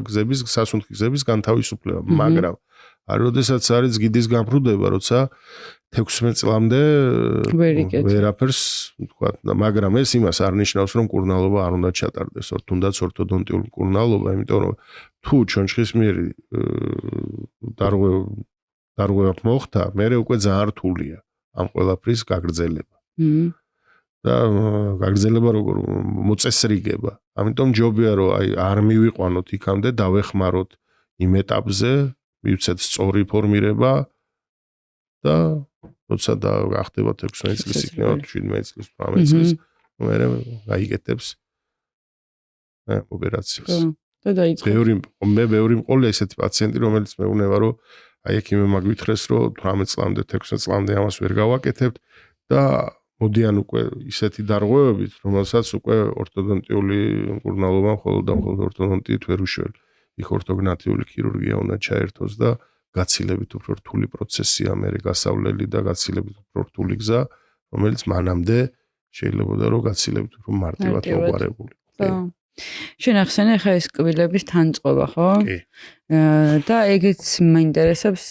Speaker 2: გზების სასუნთქი გზების განთავისუფლება მაგრამ არის როდესაც არის გიდის გამფრუდება როცა 16 წლამდე ვერაფერს თქვა მაგრამ ეს იმას არ ნიშნავს რომ მკურნალობა არ უნდა ჩატარდეს თუნდაც ორთოდონტიული მკურნალობა იმიტომ რომ თუ ჩონჩხის მიერი დარღვევა მოხდა მე უკვე ძალიან რთულია ამ ყველაფრის გაგრძელება და გაგრძელება როგორ მოწესრიგება ამიტომ ჯობია რომ აი არ მივიყვანოთ იქამდე დავეხმაროთ იმ ეტაპზე მივცეთ სწორი ფორმირება და როცა და გახდება 16 წლის იქნება 17 წლის 18 წლის მე გაიგეთებს ოპერაციას
Speaker 1: და დაიწყებს
Speaker 2: მე ბევრი მყოლია ესეთი პაციენტი რომელიც მეუბნება რომ აი ექიმი მაგვითხრეს რომ 18 წლამდე 16 წლამდე ამას ვერ გავაკეთებთ და მოდიან უკვე ისეთი დარღვევებით რომელსაც უკვე ორთოდონტიული მკურნალობა მხოლოდ ორთოდონტიით ვერ უშველს იქ ორთოგნათიური ქირურგია უნდა ჩაერთოს და გაცილებით უფრო რთული პროცესია მე გასავლელი და გაცილებით უფრო რთული გზა რომელიც მანამდე შეიძლება რომ გაცილებით უფრო მარტივად მოგვარებული
Speaker 1: შენ ახსენე ხა ეს კბილების თანწყობა ხო და ეგეც მაინტერესებს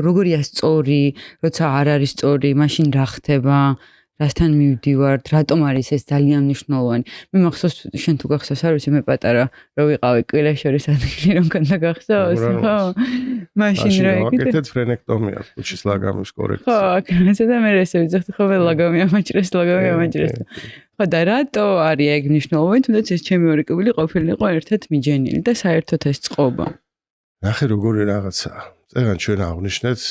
Speaker 1: როგორია სწორი როცა არ არის სწორი მაშინ რა ხდება რასთან მივდივართ რატომ არის ეს ძალიან მნიშვნელოვანი მე მახსოვს შენ თუ გახსოვს არ ვიცი მე პატარა რო ვიყავი კბილას შორის ადგილი რომ კონდა გახსოვს ხო მაშინ რა
Speaker 2: ეკეთეთ ფრენექტომია კუჩის ლაგამის კორექცია
Speaker 1: ხო აკეთე და მე ესე ვიძახდი ხო ლაგამი ამაჭრეს ხო და რატო არის ეგ მნიშვნელოვანი თუნდაც ეს ჩემი ორი კბილი ყოფილიყო ერთ-ერთ მიჯენილი და საერთოდ ეს წყობა
Speaker 2: ნახე როგორი რაღაცა წეგან ჩვენ აღნიშნეთ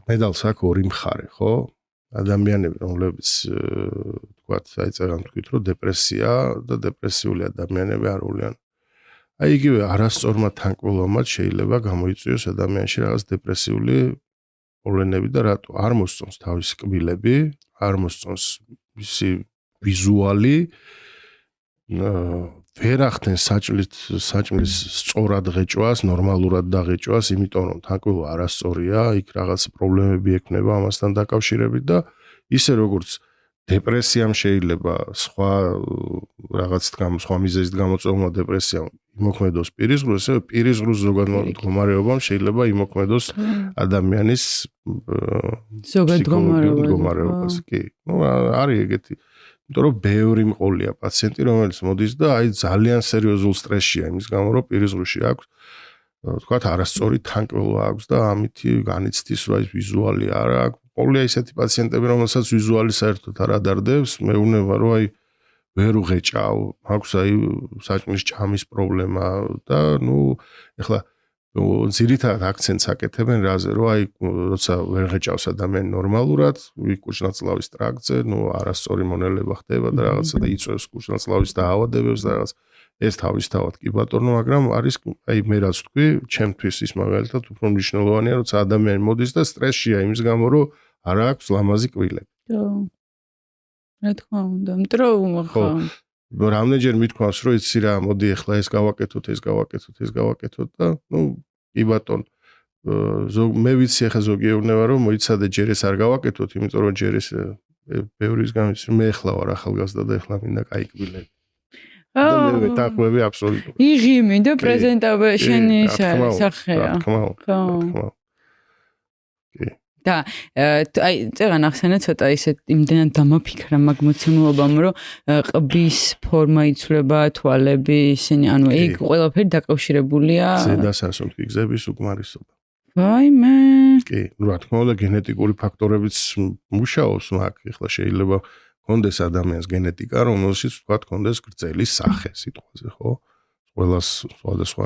Speaker 2: მედალს აქვს ორი მხარე ხო ადამიანები რომლებიც თქვათ აი წეგან თქვით რომ დეპრესია და დეპრესიული ადამიანები არულიან აი იგივე არასწორმა თანკბილობამ შეიძლება გამოიწვიოს ადამიანში რაღაც დეპრესიული პრობლემები და რატო არ მოსწონს თავის კბილები არ მოსწონს მისი ვიზუალი ვერ ახდენ საჭმლის სწორად ღეჭვას, ნორმალურად დაღეჭვას, იმიტომ რომ თანკბილობა არასწორია, იქ რაღაც პრობლემები ექნება ამასთან დაკავშირებით და ისე როგორც დეპრესიამ შეიძლება სხვა სხვა მიზეზით გამოწვეულმა დეპრესიამ იმოქმედოს პირის ღრუს, ესე პირის ღრუს ზოგად მდგომარეობამ შეიძლება იმოქმედოს ადამიანის
Speaker 1: ზოგად მდგომარეობას.
Speaker 2: კი, არის ეგეთი იმიტომ რომ ბევრი მყოლია პაციენტი რომელიც მოდის და აი ძალიან სერიოზულ სტრესშია იმის გამო რომ პირის ღრუში აქვს თქვათ არასწორი თანკბილობა აქვს და ამით განიცდის რომ აი ვიზუალი არ აქვს მყოლია ისეთი პაციენტები რომელსაც ვიზუალი საერთოდ არ ადარდებს მეუბნება რომ აი ვერ უღეჭავ აქვს აი საჭმლის ჭამის პრობლემა და ეხლა ძირითადად აქცენტს აკეთებენ რაზე რომ აი როცა ვერ ღეჭავს ადამიანი ნორმალურად კუჭნაწლავის ტრაქტზე არასწორი მონელება ხდება და რაღაცა და იწვევს კუჭნაწლავის დაავადებებს და რაღაც ეს თავისთავად კი ბატონო მაგრამ არის აი მე რაც თქვი ჩემთვის ის მაგალითად უფრო მნიშვნელოვანია როცა ადამიანი მოდის და სტრესშია იმის გამო რომ არ აქვს ლამაზი კბილები
Speaker 1: რა თქმა უნდა მტროუმა ხო
Speaker 2: რამდენჯერ მithქვავს რომ იცი რა მოდი ახლა ეს გავაკეთოთ და კი ბატონო მე ვიცი ახლა ზოგი ეუბნება რომ მოიცადე ჯერ ეს არ გავაკეთოთ იმიტომ რომ ჯერ ეს ბევრის გამის მე ახლა ვარ ახალგაზრდა და ახლა მინდა კაი კბილები და მე დაყვები აბსოლუტურად
Speaker 1: იღიმი და პრეზენტაბა შენი სახეა
Speaker 2: ხო
Speaker 1: და აი წეგან ახსენე ცოტა ისე იმდენად დამაფიქრა მაგ მოცემულობამ რომ ყბის ფორმა იცვლება თვალები ისინი ანუ ეგ ყველაფერი დაკავშირებულია
Speaker 2: ზედასასუნთქი გზების უკმარისობა
Speaker 1: ვაიმე
Speaker 2: კი რა თქმა უნდა გენეტიკური ფაქტორებიც მუშაობს მაგ ეხლა შეიძლება კონდეს ადამიანს გენეტიკა რომელშიც თქვა კონდეს გრძელი სახე სიტყვაზე ხო ყველას სხვადასხვა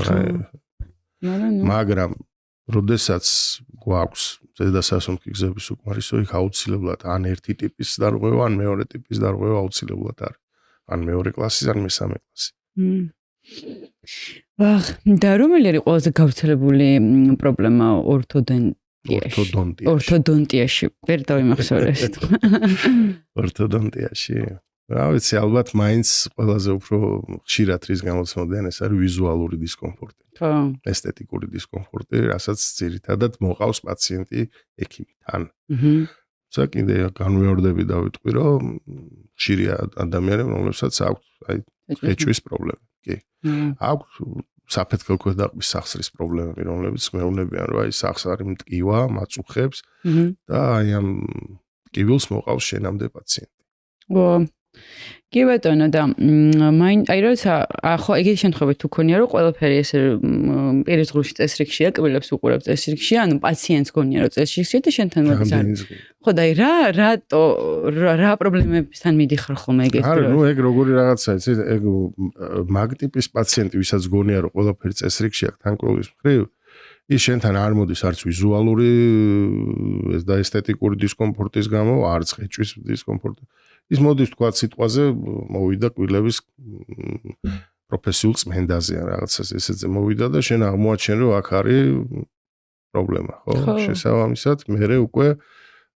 Speaker 2: მაგრამ როდესაც გვაქვს ზედასასუნთქი გზების უკმარისო, იქ აუცილებლად ან ერთი ტიპის დარღვევა, ან მეორე ტიპის დარღვევა აუცილებლად არის. ან მეორე კლასის, ან მესამე კლასი.
Speaker 1: და რომელი არის ყველაზე გავრცელებული პრობლემა ორთოდონტიაში? ვერ დავიმახსოვრეს.
Speaker 2: ორთოდონტიაში. რა ვიცი, ალბათ მაინც ყველაზე უფრო ხშირად რის გამოცნობენ ეს არის ვიზუალური დისკომფორტი.
Speaker 1: ხო.
Speaker 2: ესთეტიკური დისკომფორტი, რასაც ძირითადად მოყავს პაციენტი ექიმთან. კიდე განმეორდები დავიტყვი, რომ ხშირია ადამიანები, რომლებსაც აქვს ხეჭვის პრობლემები. კი. აქვს საფეთქელ ქვედაყბის სახსრის პრობლემები, რომლებიც მეუბნებიან, რომ სახს არის მტკივა, მაწუხებს და ამ ტკივილს მოყავს შენამდე პაციენტი.
Speaker 1: კი ბატონო და როცა ხო ეგეთი შემთხვევები თუ ქონია რომ ყველაფერი ესე პირის ღრუში წესრიგშია, კბილებს უყურებ წესრიგში, ანუ პაციენტს გონია რომ წესრიგშია და შენთან მოდის არის. ხო და რა პრობლემებთან მიდიხარ ხოლმე ეგეთ დროს?
Speaker 2: არა, ეგ როგორი რაღაცაა, იცი, ეგ მაგ ტიპის პაციენტი, ვისაც გონია რომ ყველაფერი წესრიგშია თანკოლის მხრივ, ის შენთან არ მოდის არც ვიზუალური და ესთეტიკური დისკომფორტის გამო, არც ხეჭვის დისკომფორტი. ის მოდის თქვა სიტყვაზე მოვიდა კბილების პროფესიულ წმენდაზე ან რაღაცას ესეზე მოვიდა და შენ აღმოაჩენ რომ აქ არის პრობლემა, ხო? შესაბამისად, მე უკვე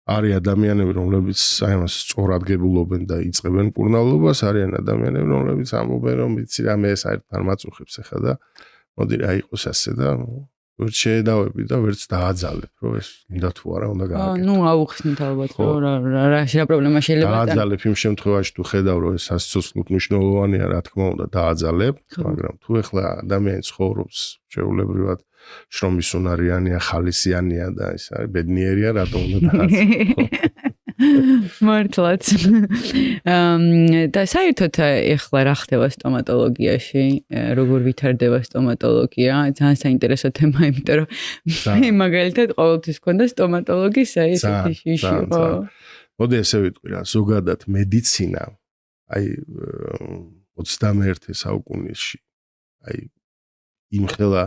Speaker 2: არის ადამიანები, რომლებიც აი ამას სწორად გებულობენ და იწყებენ მკურნალობას, არიან ადამიანები, რომლებიც ამბობენ რომ იცი რა მე ეს აერთთან მაწუხებს ახლა და მოდი რა იყოს ასე და ვერც შეედავები და ვერც დააძალებ, რომ ეს მინდა თუ არა უნდა გააკეთო.
Speaker 1: ნუ აუხსნით ალბათ, რომ რა პრობლემა შეიძლება
Speaker 2: დააძალებ იმ შემთხვევაში თუ ხედავ რომ ეს სასიცოცხლოდ მნიშვნელოვანია, რა თქმა უნდა დააძალებ, მაგრამ თუ ეხლა ადამიანი ცხოვრობს შეულებრივად შრომის უნარიანია, ხალისიანია და ეს არის ბედნიერია, რატომ უნდა დააძალებ?
Speaker 1: მართლაც. და საერთოდ ეხლა რა ხდება სტომატოლოგიაში, როგორ ვითარდება სტომატოლოგია? ძალიან საინტერესო თემაა, იმიტომ რომ მე მაგალითად ყოველთვის მქონდა სტომატოლოგის ესეთი შიში, ხო?
Speaker 2: მოდი ესე ვიტყვი რა, ზოგადად მედიცინა აი 21 საუკუნეში აი იმხელა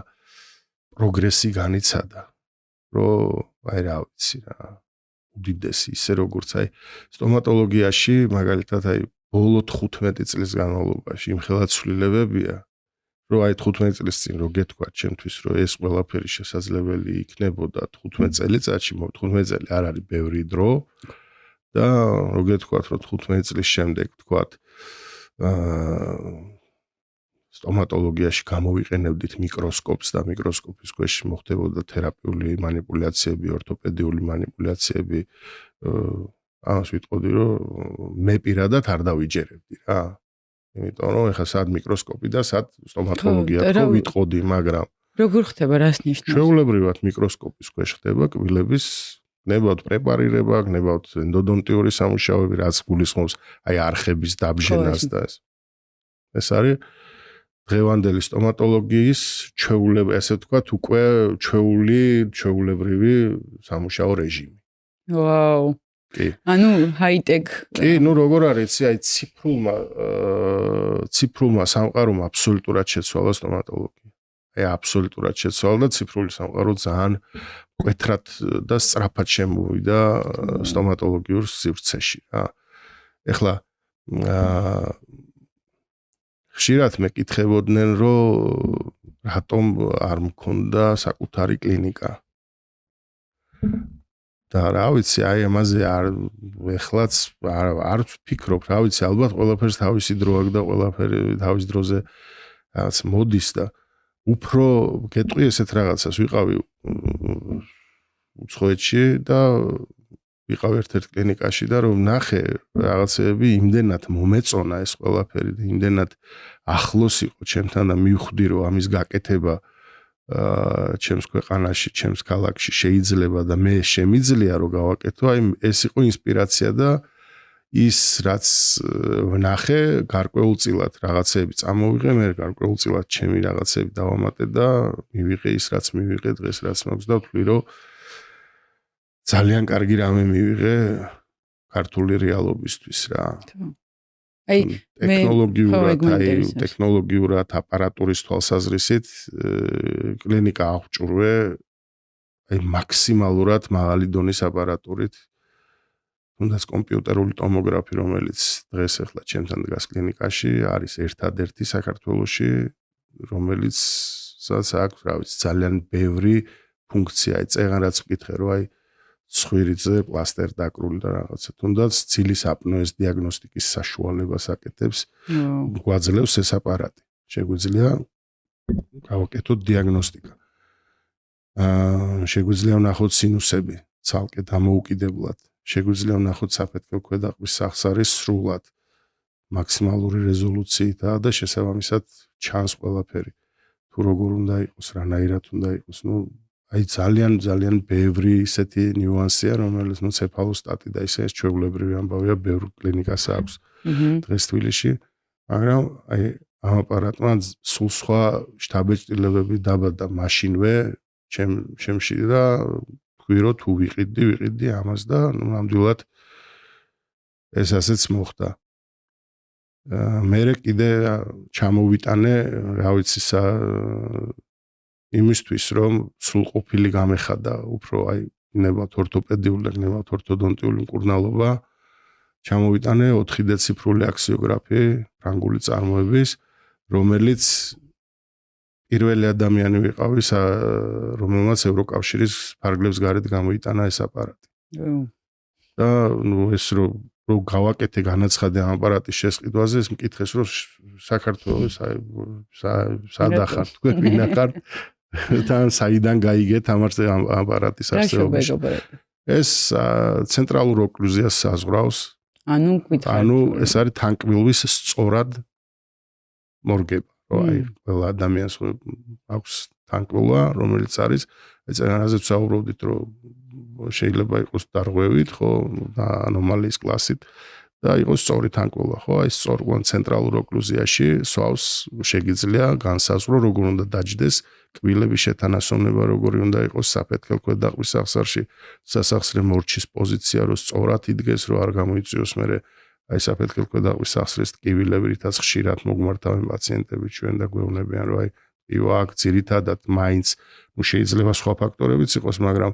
Speaker 2: პროგრესი განიცადა, რომ აი რა ვიცი რა უდიდესი ისე როგორც აი სტომატოლოგიაში მაგალითად აი ბოლო 15 წლის განმავლობაში იმხელა ცვლილებებია, რომ აი 15 წლის წინ რო გეთქვა ჩემთვის რომ ეს ყველაფერი შესაძლებელი იქნებოდა 15 წელიწადში, 15 წელი არ არის ბევრი დრო და რო გეთქვათ რომ 15 წლის შემდეგ თქვათ სტომატოლოგიაში გამოვიყენებდით მიკროსკოპს და მიკროსკოპის ქვეშ მოხდებოდა თერაპიული манипуляციები, ორთოპედიული манипуляციები. ამას ვიტყოდი, რომ მე პირადად არ დავიჯერებდი რა. იმიტომ რომ ეხლა სად მიკროსკოპი და სად სტომატოლოგია თქო ვიტყოდი, მაგრამ
Speaker 1: როგორ ხდება, რას ნიშნავს?
Speaker 2: შეულებრივად მიკროსკოპის ქვეშ ხდება კბილების ნებავთ პრეპარირება, ნებავთ ენდოდონტიური სამუშაოები, რაც გულისხმობს აი არხების დაბჟენას და ეს არის დღევანდელი სტომატოლოგიის ჩვეულებრივი, ასე ვთქვათ, უკვე ჩვეულებრივი სამუშაო რეჟიმი.
Speaker 1: ვაუ. კი. ანუ ჰაი-ტექ.
Speaker 2: კი, ნუ როგორ არის, აი ციფრულმა სამყარომ აბსოლუტურად შეცვალა სტომატოლოგია. აი აბსოლუტურად შეცვალა და ციფრული სამყარო ძალიან მკვეთრად და სწრაფად შემოვიდა სტომატოლოგიურ სივრცეში რა. ეხლა ხშირად მეკითხებოდნენ, რომ რატომ არ მქონდა საკუთარი კლინიკა. და რა ვიცი, აი ამაზე ეხლაც არ ვფიქრობ, რა ვიცი, ალბათ ყველაფერს თავისი დრო აქვს და ყველაფერი თავის დროზე რაღაც მოდის და უფრო გეტყვი ესეთ რაღაცას, ვიყავი უცხოეთში და ვიყავ ერთ-ერთ კლინიკაში და რომ ნახე რაღაცები იმდენად მომეწონა ეს ყველაფერი და იმდენად ახლოს იყო ჩემთან და მივხვდი რომ ამის გაკეთება ჩემს ქვეყანაში, ჩემს ქალაქში შეიძლება და მე შემიძლია რომ გავაკეთო, აი ეს იყო ინსპირაცია და ის რაც ვნახე გარკვეულწილად რაღაცები წამოვიღე, მე გარკვეულწილად ჩემი რაღაცები დავამატე და მივიღე ის რაც მივიღე დღეს რაც მაქვს და ვთვლი რომ ძალიან კარგი რამე მივიღე ქართული რეალობისთვის რა.
Speaker 1: აი
Speaker 2: ტექნოლოგიურად აპარატურის თვალსაზრისით კლინიკა აღჭურვე აი მაქსიმალურად მაღალი დონის აპარატურით თუნდაც კომპიუტერული ტომოგრაფი რომელიც დღეს ახლა ჩემთან დგას კლინიკაში არის ერთადერთი საქართველოში რომელიც აქვს რა ვიცი ძალიან ბევრი ფუნქცია აი წეგან რაც ვკითხე რომ აი ცხვირიზე პლასტერ დაკრული და რაღაცა თუნდაც ცილის აპნოეს დიაგნოსტიკის საშუალებას აკეთებს გვაძლევს ეს აპარატი შეგვიძლია გავაკეთოთ დიაგნოსტიკა შეგვიძლია ვნახოთ სინუსები ცალკე დამოუკიდებლად შეგვიძლია ვნახოთ საფეთქო ქვედაყბის სახსარი სრულად მაქსიმალური რეზოლუციით და შესაბამისად ჩანს ყველაფერი თუ როგორ უნდა იყოს რანაირად უნდა იყოს აი ძალიან ბევრი ისეთი ნიუანსია რომელიც ცეფალოსტატი და ისე ჩვეულებრივი ამბავია ბევრ კლინიკას აქვს დღეს თბილისში მაგრამ აი ამ აპარატმა სულ სხვა შთაბეჭდილებები დაბადა მაშინვე ჩემში და თქვი რომ თუ ვიყიდდი ამას და ნამდვილად ეს ასეც მოხდა მე კიდე ჩამოვიტანე რა ვიცი იმისთვის რომ სრულყოფილი გამეხადა უფრო აი ნებავთ ორთოპედიული და ნებავთ ორთოდონტიული მკურნალობა ჩამოვიტანე 4 დეციფრული აქსიოგრაფი ფრანგული წარმოების რომელიც პირველი ადამიანი ვიყავი რომელმაც ევროკავშირის ფარგლებს გარეთ გამოიტანა ეს აპარატი და ეს რომ გავაკეთე განაცხადე ამ აპარატის შესყიდვაზე ეს მკითხეს რომ საქართველოს სადახარ თქვენ ვინა ხართ თან საიდან გაიგეთ ამ აპარატის არსებობას ეს ცენტრალურ ოკლუზიას საზღვრავს ანუ ეს არის თანკბილვის სწორად მორგება რომ აი ყველა ადამიანს აქვს თანკბილვა რომელიც არის ეცენაზეც საუბრობდით რომ შეიძლება იყოს დარღვევით ხო და ანომალიის კლასით და იყოს სწორი თანკბილვა ხო აი სწორ ცენტრალურ ოკლუზიაში სვავს შეგიძლია განსაზღვრო როგორ უნდა დაჯდეს კბილების შეთანასწორება როგორი უნდა იყოს საფეთქელ ქვედაყბის სახსარში სასახსრე მორჩის პოზიცია რომ სწორად იდგეს რომ არ გამოიწვიოს მერე აი საფეთქელ ქვედაყბის სახსრეს ტკივილები რითაც ხშირად მოგმართავენ პაციენტები ჩვენ და გვეუბნებიან რომ აი აქ ძირითადად მაინც შეიძლება სხვა ფაქტორებიც იყოს მაგრამ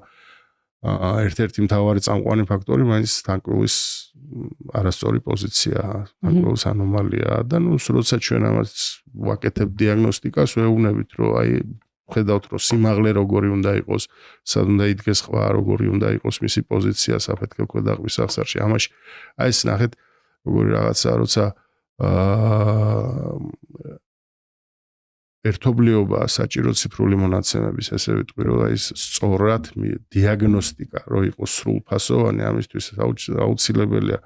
Speaker 2: ერთ-ერთი მთავარი წამყვანი ფაქტორი მაინც თანკბილის არასწორი პოზიცია, თანკბილის ანომალია და როცა ჩვენ ამას ვაკეთებთ დიაგნოსტიკას, ვეუბნებით რომ აი ხედავთ რომ სიმაღლე როგორი უნდა იყოს, სად უნდა იდგეს ყბა, როგორი უნდა იყოს მისი პოზიცია საფეთქელ ქვედაყბის სახსარში. ამაში აი ეს ნახეთ როგორი რაღაცა როცა ერთობლიობა საჭირო ციფრული მონაცემების ესე ვიტყვი რომ ის სწორად დიაგნოსტიკა რომ იყოს სრულფასოვანი ამისთვის აუცილებელია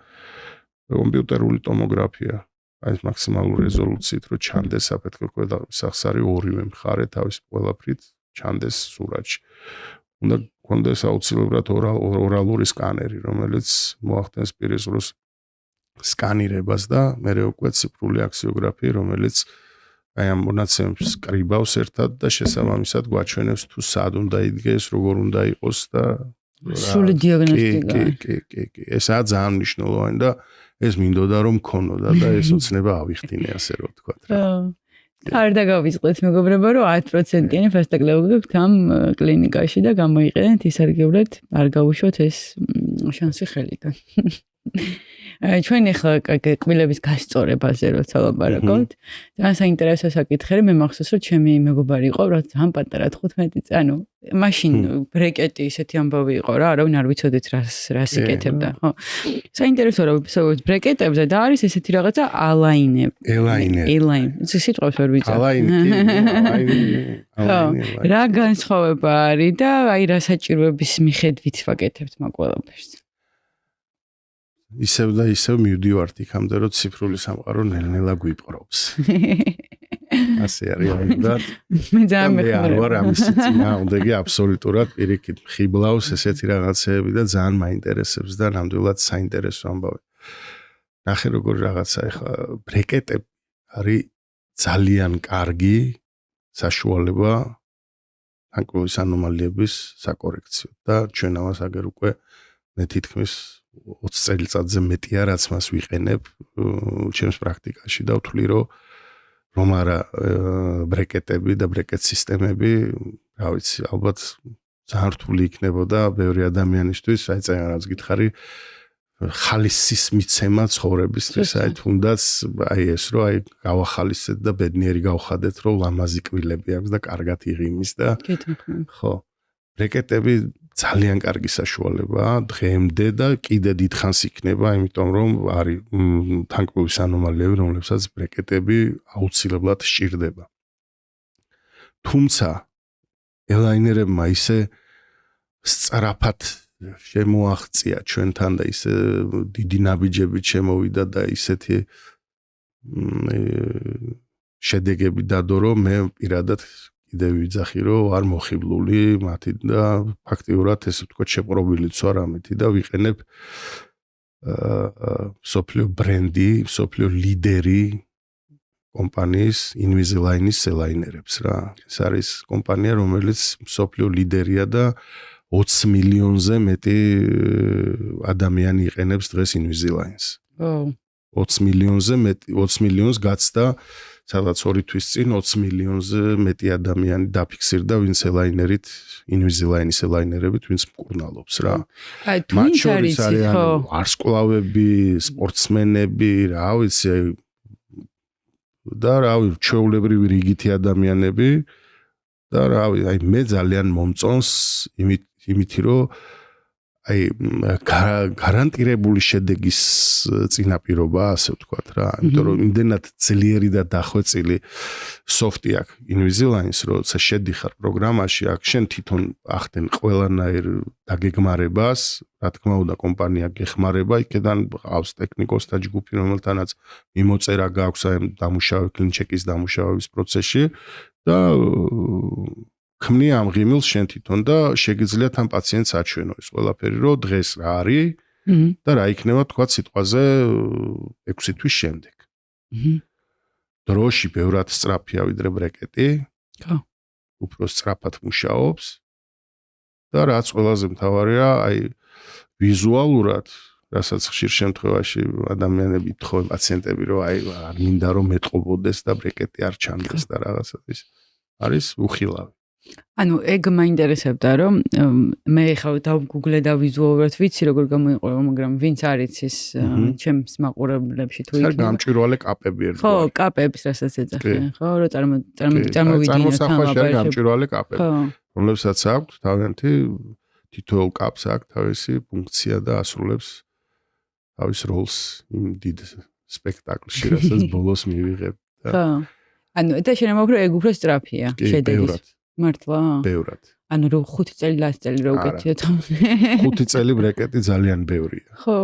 Speaker 2: კომპიუტერული ტომოგრაფია აი მაქსიმალური რეზოლუციით რომ ჩანდეს საფეთქო ქვედაყბის სახსარი ორივე მხარე თავის ყველაფრით ჩანდეს სურათში უნდა გქონდეს აუცილებლად ორალური სკანერი რომელიც მოახდენს პირისგროს სკანირებას და მერე უკვე ციფრული აქსიოგრაფია რომელიც აი ამ მონაცემებს კრიბავს ერთად და შესაბამისად გვაჩვენებს თუ სად უნდა იდგეს, როგორ უნდა იყოს და
Speaker 1: სრული დიაგნოსტიკა.
Speaker 2: კი. ესაა ძალიან მნიშვნელოვანი და ეს მინდოდა რომ მქონოდა და ეს ოცნება ავიხდინე ასე რომ თქვა.
Speaker 1: არ დაგავიწყდეთ მეგობრებო რომ 10%-იანი ფასტაგლები გაქვთ ამ კლინიკაში და გამოიყენეთ ისარგებლეთ, არ გავუშვოთ ეს შანსი ხელიდან. ჩვენ ახლა კბილების გასწორებაზე როცა ვლაპარაკობთ, ძალიან საინტერესო საკითხია, მე მახსოვს რომ ჩემი მეგობარი იყო, რაც ძალიან პატარა 15 წელი, ანუ მაშინ ბრეკეტი ისეთი ამბავი იყო რა, არავინ არ ვიცოდით რას იკეთებდა, ხო? საინტერესო რა ვიფსებოთ ბრეკეტებზე და არის ესეთი რაღაცა ალაინები. ელაინ. სიტყვებს ვერ ვიცავ.
Speaker 2: ალაინი.
Speaker 1: რა განსხვავება არის და აი რა საჭიროების მიხედვით ვაკეთებთ მაგ ყველაფერს?
Speaker 2: ისევ და ისევ მივდივართ იქამდე რომ ციფრული სამყარო ნელ-ნელა გვიპყრობს. ასე არის და
Speaker 1: მე ძალიან მეხმარება.
Speaker 2: არ ვარ ამის წინააღმდეგი აბსოლუტურად პირიქით ხიბლავს ესეთი რაღაცეები და ძალიან მაინტერესებს და ნამდვილად საინტერესო ამბავი. ნახე როგორ რაღაცა ეხლა ბრეკეტები არის ძალიან კარგი საშუალება თანკბილის ანომალიების საკორექციო და ჩვენ ამას აგერ უკვე მე თითქმის 20 წელიწადზე მეტია რაც მას ვიყენებ ჩემს პრაქტიკაში და ვთვლი რომ არა ბრეკეტები და ბრეკეტ სისტემები რა ვიცი ალბათ ძალიან რთული იქნებოდა ბევრი ადამიანისთვის აი წეგან რაც გითხარი ხალისის მიცემა ცხოვრებისთვის აი თუნდაც აი ეს რომ აი გავახალისეთ და ბედნიერი გავხადეთ რომ ლამაზი კბილები აქვს და კარგად იღიმის და ხო ბრეკეტები ძალიან კარგი საშუალებაა დღემდე და კიდე დიდხანს იქნება იმიტომ რომ არის თანკბილის ანომალიები რომლებსაც ბრეკეტები აუცილებლად სჭირდება თუმცა ელაინერებმა ისე სწრაფად შემოაღწია ჩვენთან და ისე დიდი ნაბიჯებით შემოვიდა და ისეთი შედეგები დადო რომ მე პირადად კიდევ ვიძახი რომ არ მოხიბლული მათი და ფაქტიურად ესე ვთქვათ შეპყრობილიც ვარ ამითი და ვიყენებ სოფლიო ბრენდი, სოფლიო ლიდერი კომპანიის Invisalign-ის ელაინერებს რა. ეს არის კომპანია რომელიც სოფლიო ლიდერია და 20 მილიონზე მეტი ადამიანი იყენებს დღეს Invisalign-ს. 20 მილიონზე მეტი 20 მილიონს გაცდა სადაც 2 თვის წინ 20 მილიონზე მეტი ადამიანი დაფიქსირდა ვინც ელაინერით Invisalign-ის ელაინერებით ვინც მკურნალობს რა.
Speaker 1: აი თუნდაც არის ხო
Speaker 2: ვარსკვლავები, სპორტსმენები, რა ვიცი და რავი ჩვეულებრივი რიგითი ადამიანები და რავი აი მე ძალიან მომწონს იმითი რომ აი გარანტირებული შედეგის წინაპირობაა ასე ვთქვათ რა იმიტომ რომ იმდენად ძლიერი და დახვეწილი სოფტი აქვს Invisalign-ს როცა შედიხარ პროგრამაში აქ შენ თვითონ ახდენ ყველანაირ დაგეგმარებას რა თქმა უნდა კომპანია გეხმარება იქიდან ყავს ტექნიკოსთა ჯგუფი რომელთანაც მიმოწერა გაქვს აი დამუშავების კლინჩეკის დამუშავების პროცესში და ქმნი ამ ღიმილს შენ თვითონ და შეგიძლიათ ამ პაციენტს აჩვენო ეს ყველაფერი რომ დღეს რა არის და რა იქნება თქვა სიტყვაზე 6 თვის შემდეგ. დროში ბევრად სწრაფია ვიდრე ბრეკეტი. ხო. უფრო სწრაფად მუშაობს და რაც ყველაზე მთავარია აი ვიზუალურად რასაც ხშირ შემთხვევაში ადამიანები ითხოვენ პაციენტები რომ აი არ მინდა რომ მეტყობოდეს და ბრეკეტი არ ჩანდეს და რაღაცა ის არის უხილავი.
Speaker 1: ანუ ეგ მაინტერესებდა რომ მე ხა დავგუგლე და ვიზუალურად ვიცი როგორ გამოიყურება მაგრამ ვინც არის ის ჩემს მაყურებლებში თუ იქნება
Speaker 2: გამჭვირვალე კაპები ერთგვარი
Speaker 1: ხო კაპებს რასაც ეძახიან ხო რომ წარმოვიდგინოთ ამ აბარში
Speaker 2: გამჭვირვალე კაპები რომლებსაც აქვთ თავიანთი თითოეულ კაპს აქვს თავისი ფუნქცია და ასრულებს თავის როლს იმ დიდ სპექტაკლში რასაც ბოლოს მივიღებ
Speaker 1: ხო ანუ და შემოგრო ეგ უფრო სწრაფია შედეგის მართლა?
Speaker 2: ბევრად.
Speaker 1: ანუ რომ 5 წელი 10 წელი რო უკეთიოთ.
Speaker 2: 5 წელი ბრეკეტი ძალიან ბევრია.
Speaker 1: ხო.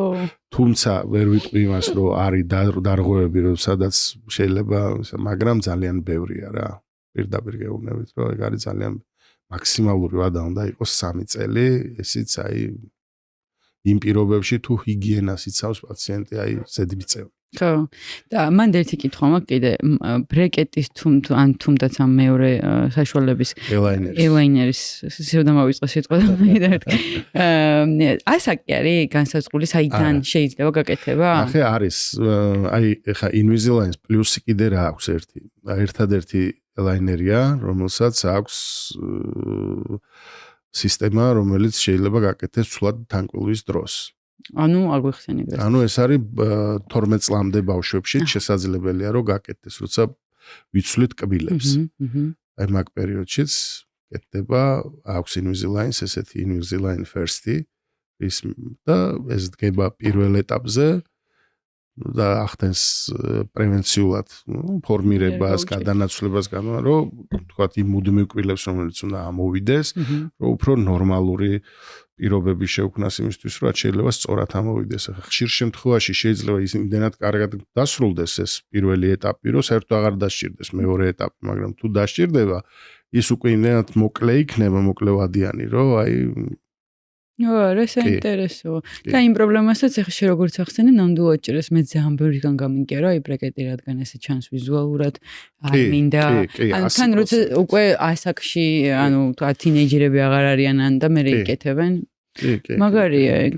Speaker 2: თუმცა ვერ ვიტყვი იმას რომ არის დარღვევები რომ სადაც შეიძლება მაგრამ ძალიან ბევრია რა. პირდაპირ გეუბნებით რომ ეგ არის ძალიან მაქსიმალური ვადა უნდა იყოს 3 წელი, ესეც აი იმ პირობებში თუ ჰიგიენას იცავს პაციენტი აი ზედმიწევი.
Speaker 1: ხო და მან ერთი კითხვა მაქვს კიდე ბრეკეტის თუმდაც ამ მეორე საშუალების ელაინერის სიუდა მოვიწყო სიტყვა ასაკი არის განსაზღვრული საიდან შეიძლება გაკეთება?
Speaker 2: ახლა არის აი ხა Invisalign პლუსი კიდე რა აქვს ერთადერთი ელაინერია რომელსაც აქვს სისტემა რომელიც შეიძლება გაკეთდეს ცვლად თანკბილის დროს
Speaker 1: ანუ არ გვიხსენებ ეს.
Speaker 2: ანუ ეს არის 12 წლამდე ბავშვებში შესაძლებელია რომ გაკეთდეს, როცა ვიცვლით კბილებს. აი მაგ პერიოდშიც კეთდება აქვს Invisalign, ესეთი Invisalign First-ი ის და ეს დგება პირველ ეტაპზე და ახდენს პრევენციულად ფორმირებას, გადანაცვლებას რომ თქვათ იმ მუდმივ კბილებს რომელიც უნდა ამოვიდეს, რომ უფრო ნორმალური პირობები შეუქმნას იმისთვის, რომ შეიძლება სწორად ამოვიდეს. ხშირ შემთხვევაში შეიძლება ის იმდენად კარგად დასრულდეს ეს პირველი ეტაპი, რომ საერთოდ აღარ დასჭირდეს მეორე ეტაპი, მაგრამ თუ დასჭირდება, ის უკვე იმდენად მოკლე იქნება, მოკლევადიანი, რომ აი
Speaker 1: რა საინტერესოა. და იმ პრობლემასაც ახლა შე როგორც ახსენე, ნამდვილად ჭირეს მე ძალიან ბევრიდან გამიგია, აი ბრეკეტი რადგან ესე ჩანს ვიზუალურად, არ მინდა. ანუ თან როცა უკვე ასაკში, ანუ თინეიჯერები აღარ არიან ან და მე იკეთებენ. მაგარია ეგ.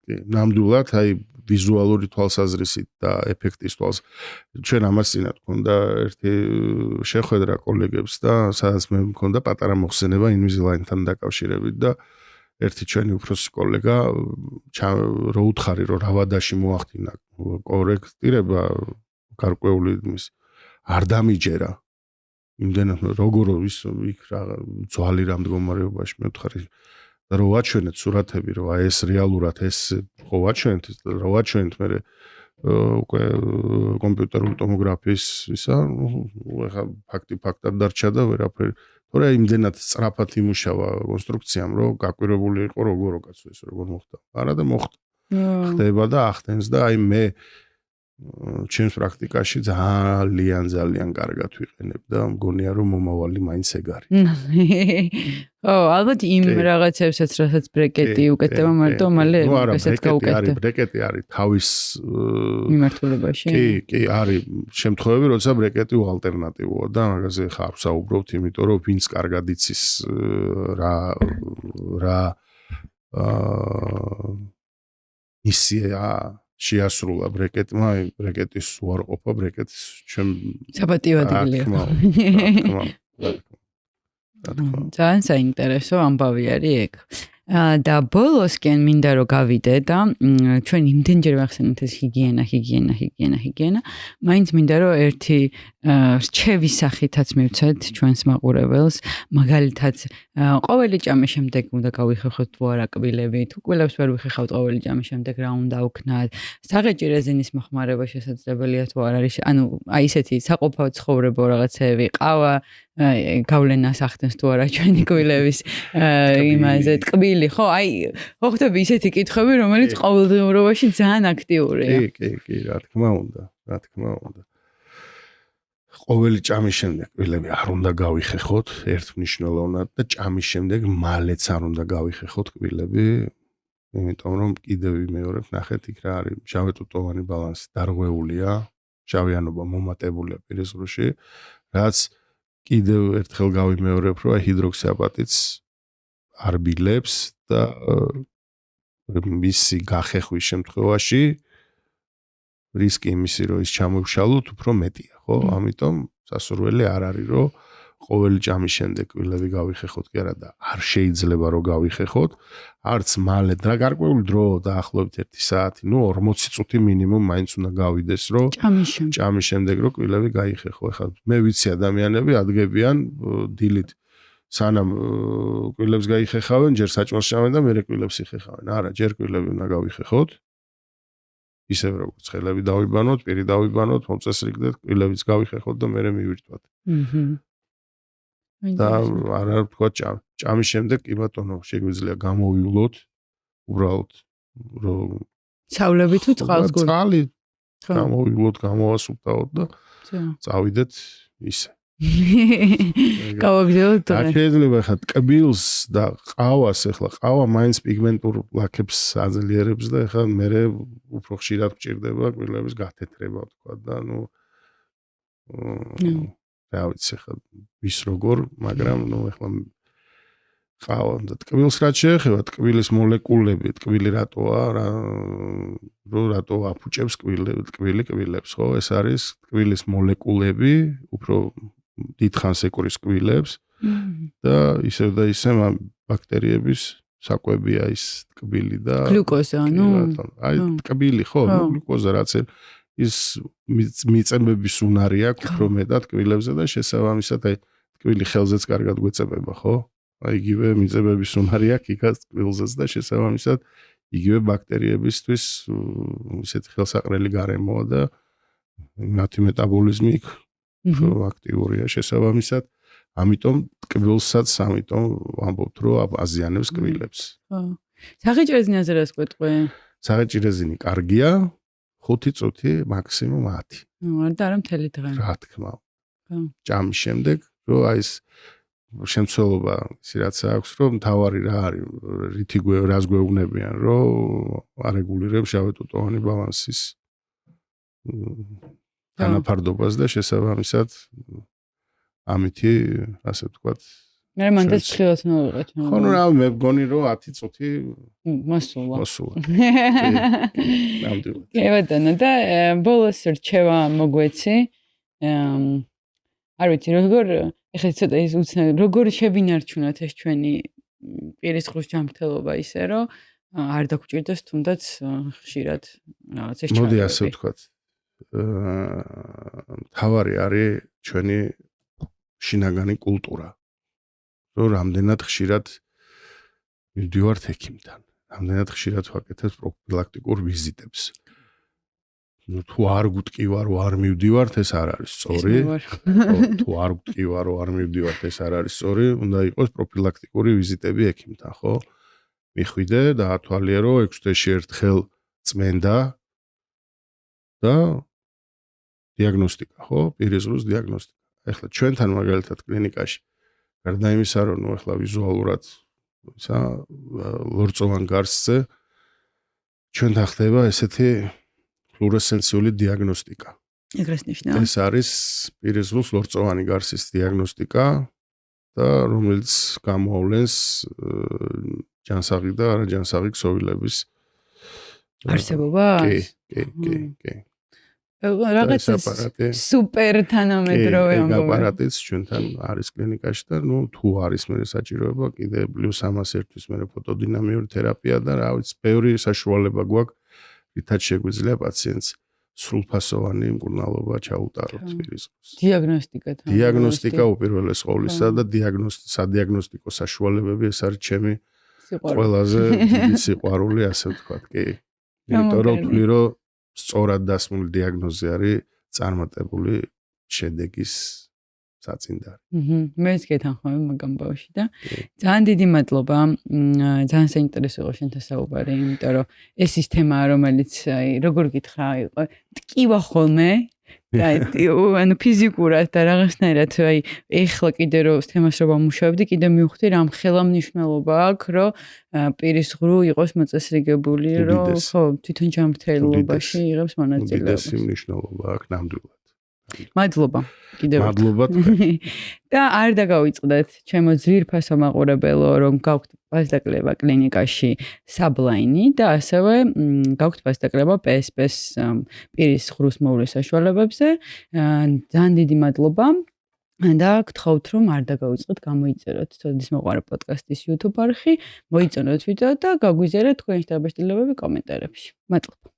Speaker 2: ნამდვილად აი ვიზუალური თვალსაზრისით და ეფექტის ჩვენ ამას წინათ მქონდა ერთი შეხვედრა კოლეგებს და სადაც მე მქონდა პატარა მოხსენება Invisalign-თან დაკავშირებით და ერთი ჩვენი უფროსი კოლეგა რო უთხარი რომ რავადაში მოახდინა კორექტირება გარკვეული ის არ დამიჯერა იმდენად როგორ ის იქ რა ძვალი რა მდგომარეობაში მე ვთხარი და რო ვაჩვენეთ სურათები რომ აი ეს რეალურად ეს ხო ვაჩვენეთ რო ვაჩვენეთ მე უკვე კომპიუტერული ტომოგრაფიის ისა ხა ფაქტად დარჩა და ვერაფერი თორე იმდენად სწრაფად იმუშავა კონსტრუქციამ რომ გაკვირვებული იყო როგორ კაცო ეს როგორ მოხდა არა და მოხდა ხდება და ახდენს და აი მე ჩემს პრაქტიკაში ძალიან კარგად ვიყენებ და მგონია რომ მომავალი მაინც ეგ არის.
Speaker 1: ო, ალბათ იმ რაღაცებსაც რასაც ბრეკეტი უკეთდება, მარტო მალე ესეც გაუკეთდა.
Speaker 2: ბრეკეტი არის თავის
Speaker 1: მიმართულებაში.
Speaker 2: კი, არის შემთხვევები, როცა ბრეკეტი ალტერნატივოა და მაგაზე ხარ საუბრობთ, იმიტომ რომ ვინც კარგად იცის რა ისია შეასრულა ბრეკეტმა, ბრეკეტის უარყოფა, ბრეკეტის ჩემ
Speaker 1: საპატიო ადგილია. ძალიან საინტერესო ამბავი არის ეგ. და ბოლოსკენ მინდა რომ გავიდე და ჩვენ იმდენჯერ ვახსენეთ ეს ჰიგიენა. მაინც მინდა რომ ერთი რჩევის სახითაც მივცეთ ჩვენს მაყურებელს, მაგალითად ყოველი ჭამის შემდეგ უნდა გავიხეხოთ თუ არა კბილები, თუ კბილებს ვერ ვიხეხავთ ყოველი ჭამის შემდეგ რა უნდა ვქნათ, საღეჭი რეზინის მოხმარება შესაძლებელია თუ არ არის, ანუ აი ესეთი საყოფო ცხოვრებო რაღაცეები, ყავა გავლენას ახდენს თუ არა ჩვენი კბილების იმაზე ტკბილი ხო აი ხოხდები ისეთი კითხვები რომელიც ყოველდღიურობაში ძალიან აქტიურია
Speaker 2: კი რა თქმა უნდა ყოველი ჭამის შემდეგ კბილები არ უნდა გავიხეხოთ ერთმნიშვნელოვნად და ჭამის შემდეგ მალეც არ უნდა გავიხეხოთ კბილები იმიტომ რომ კიდევ ვიმეორებ ნახეთ იქ რა არის შავეთუთოვანი ბალანსი დარღვეულია შავიანობა მომატებულია პირისგრუში რაც კიდევ ერთხელ გავიმეორებ, რომ ჰიდროქსიაპატიც არ ბილებს და მისი გახეხვის შემთხვევაში რისკი იმისი, რომ ის ჩამოვშალოთ, უფრო მეტია, ხო? ამიტომ სასურველი არ არის, რომ ყოველი ჭამის შემდეგ კბილები გავიხეხოთ კი არა და არ შეიძლება რომ გავიხეხოთ, არც მალე და გარკვეული დრო დაახლოებით 1 საათი, ნუ 40 წუთი მინიმუმ მაინც უნდა გავიდეს, რომ ჭამის შემდეგ რომ კბილები გაიხეხო. ეხლა მე ვიცი ადამიანები ადგებიან დილით სანამ კბილებს გაიხეხავენ, ჯერ საჭმელს ჭამენ და მერე კბილებს იხეხავენ. არა, ჯერ კბილები უნდა გავიხეხოთ. ისევ როგორც ხელები დავიბანოთ, პირი დავიბანოთ, მომწესრიგდეთ, კბილებიც გავიხეხოთ და მერე მივირთვათ. და არა თქვა ჭამის შემდეგ კი ბატონო შეგვიძლია გამოვივლოთ უბრალოდ რომ
Speaker 1: ცავლები თუ წყალსგური
Speaker 2: წყალი გამოვივლოთ გამოვასუფთავოთ და წავიდეთ ისე
Speaker 1: გავაგზავნოთ
Speaker 2: შეიძლება ხა ტკბილს და ყავას ეხლა ყავა მაინც პიგმენტურ ლაქებს აძლიერებს და ეხლა მე უფრო ხშირად გჭირდება კბილების გათეთრება თქვა და ნუ რა ვიცი ხა ვის როგორ, მაგრამ ნუ ეხლა ყავა და ტკბილს რაც შეეხება, ტკბილის მოლეკულები, ტკბილი რატოა, რატო აფუჭებს ტკბილი კბილებს, ხო? ეს არის ტკბილის მოლეკულები, უფრო დიდხანს ეკურის კბილებს და ისევ და ისე ბაქტერიების საკვებია ის ტკბილი და
Speaker 1: გლუკოზა, ნუ
Speaker 2: აი ტკბილი ხო, გლუკოზა რაც ის მიწებების უნარი აქვს უფრო მეტად კბილებზე და შესაბამისად აი ტკბილი ხელზეც კარგად გვეწებება ხო? აი იგივე მიწებების უნარი აქვს იქაც ტკბილზეც და შესაბამისად იგივე ბაქტერიებისთვის ისეთი ხელსაყრელი გარემოა და მათი მეტაბოლიზმი უფრო აქტიურია შესაბამისად ამიტომ ტკბილსაც ამიტომ ვამბობთ რომ აზიანებს კბილებს.
Speaker 1: ხო. საღეჭი რეზინაზე რას გვეტყვი?
Speaker 2: საღეჭი რეზინი კარგია 5 წუთი მაქსიმუმ 10.
Speaker 1: და არა მთელი დღე.
Speaker 2: რა თქმა უნდა. ჭამის შემდეგ რომ აი ეს შემცველობა ისი რაც აქვს რომ თავარი რა არის რითი რას გვეუბნებიან რომ არეგულირებს შავეთუთოვანი ბალანსის განაფარდობას და შესაბამისად ამითი ასე ვთქვათ
Speaker 1: მე მანდაც ხილას მოვიყეთ.
Speaker 2: ხო, ნუ რა მე მგონი რომ 10 წუთი
Speaker 1: მოსულა.
Speaker 2: ნამდვილად.
Speaker 1: კი ბატონო და ბოლოს რჩევა მოგვეცი. არ ვიცი ეხლა ცოტა ის უცნაური როგორ შევინარჩუნოთ ეს ჩვენი პირის ღრუს ჯანმრთელობა ისე რომ არ დაგჭირდეს თუნდაც ხშირად რაღაც ეს
Speaker 2: მოდი ასე ვთქვათ. თავარი არის ჩვენი შინაგანი კულტურა. რომ რამდენად ხშირად მივდივართ ექიმთან, რამდენად ხშირად ვაკეთებ პროფილაქტიკურ ვიზიტებს. ნუ თუ არ გუტკივარ, არ მივდივართ, ეს არ არის სწორი. თუ არ გუტკივარ, არ მივდივართ, ეს არ არის სწორი. უნდა იყოს პროფილაქტიკური ვიზიტები ექიმთან, ხო? მიხვიდე და ათვალიერე რომ 6 თვეში ერთხელ წმენდა და დიაგნოსტიკა, ხო? პირის ღრუს დიაგნოსტიკა. ეხლა ჩვენთან მაგალითად კლინიკაში გარდა იმისა, რომ ნუ ეხლა ვიზუალურად ისა ლორწოვან გარსზე ჩვენთან ხდება ესეთი ფლუორესცენციული დიაგნოსტიკა.
Speaker 1: ეგრეს ნიშნავს.
Speaker 2: ეს არის პირის ღრუს ლორწოვანი გარსის დიაგნოსტიკა და რომელიც გამოავლენს ჯანსაღი და არაჯანსაღი ქსოვილების
Speaker 1: არსებობას?
Speaker 2: კი.
Speaker 1: რაღაც სუპერ თანამედროვე
Speaker 2: ამბობენ. აპარატიც ჩვენთან არის კლინიკაში და ნუ თუ არის მე საჭიროება კიდე პლუს 301-თვის მე ფოტოდინამიური თერაპია და რა ვიცი, ბევრი საშუალება გვაქვს, რითაც შეგვიძლია პაციენტს სრულფასოვანი მკურნალობა ჩაუტაროთ პირის ღრუს. დიაგნოსტიკა უპირველეს ყოვლისა და სადიაგნოსტიკო საშუალებები ეს არის ჩემი ყველაზე დიდი სიყვარული, ასე ვთქვათ, კი. იმიტომ რომ ვთვლი რომ სწორად დასმული დიაგნოზი არის წარმატებული შედეგის საწინდარი.
Speaker 1: მეც გეთანხმები მაგამ ბავში და ძალიან დიდი მადლობა. ძალიან საინტერესო იყო შენთან საუბარი, იმიტომ რომ ეს ის თემაა, რომელიც როგორ გითხრა, იყო ტკივა ხოლმე და ანუ ფიზიკურად და რაღაცნაირად ეხლა კიდე რომ თემას რო ვამუშავებდი, კიდე მივხვდი რამ ხელა მნიშვნელობა აქვს, რომ პირის ღრუ იყოს მოწესრიგებული, რომ ხო თვითონ ჯანმრთელობაში იღებს მონაწილეობას.
Speaker 2: უდიდესი მნიშვნელობა აქვს ნამდვილად.
Speaker 1: მადლობა. კიდევ
Speaker 2: მადლობა.
Speaker 1: და არ დაგავიწყდეთ ჩემო ძვირფასო მაყურებელო, რომ გაქვთ ბაზდაკლება კლინიკაში საბლაინი და ასევე გაქვთ ბაზდაკლება PSP-ს პირის ღრუს მოვლის საშუალებებზე. ძალიან დიდი მადლობა და გთხოვთ რომ არ დაგავიწყდეთ, გამოიწეროთ ცოდის მოყარა პოდკასტის YouTube არხი, მოიწონოთ ვიდეო და გაგვიზიარეთ თქვენი დაბეჭდილებები კომენტარებში. მადლობა.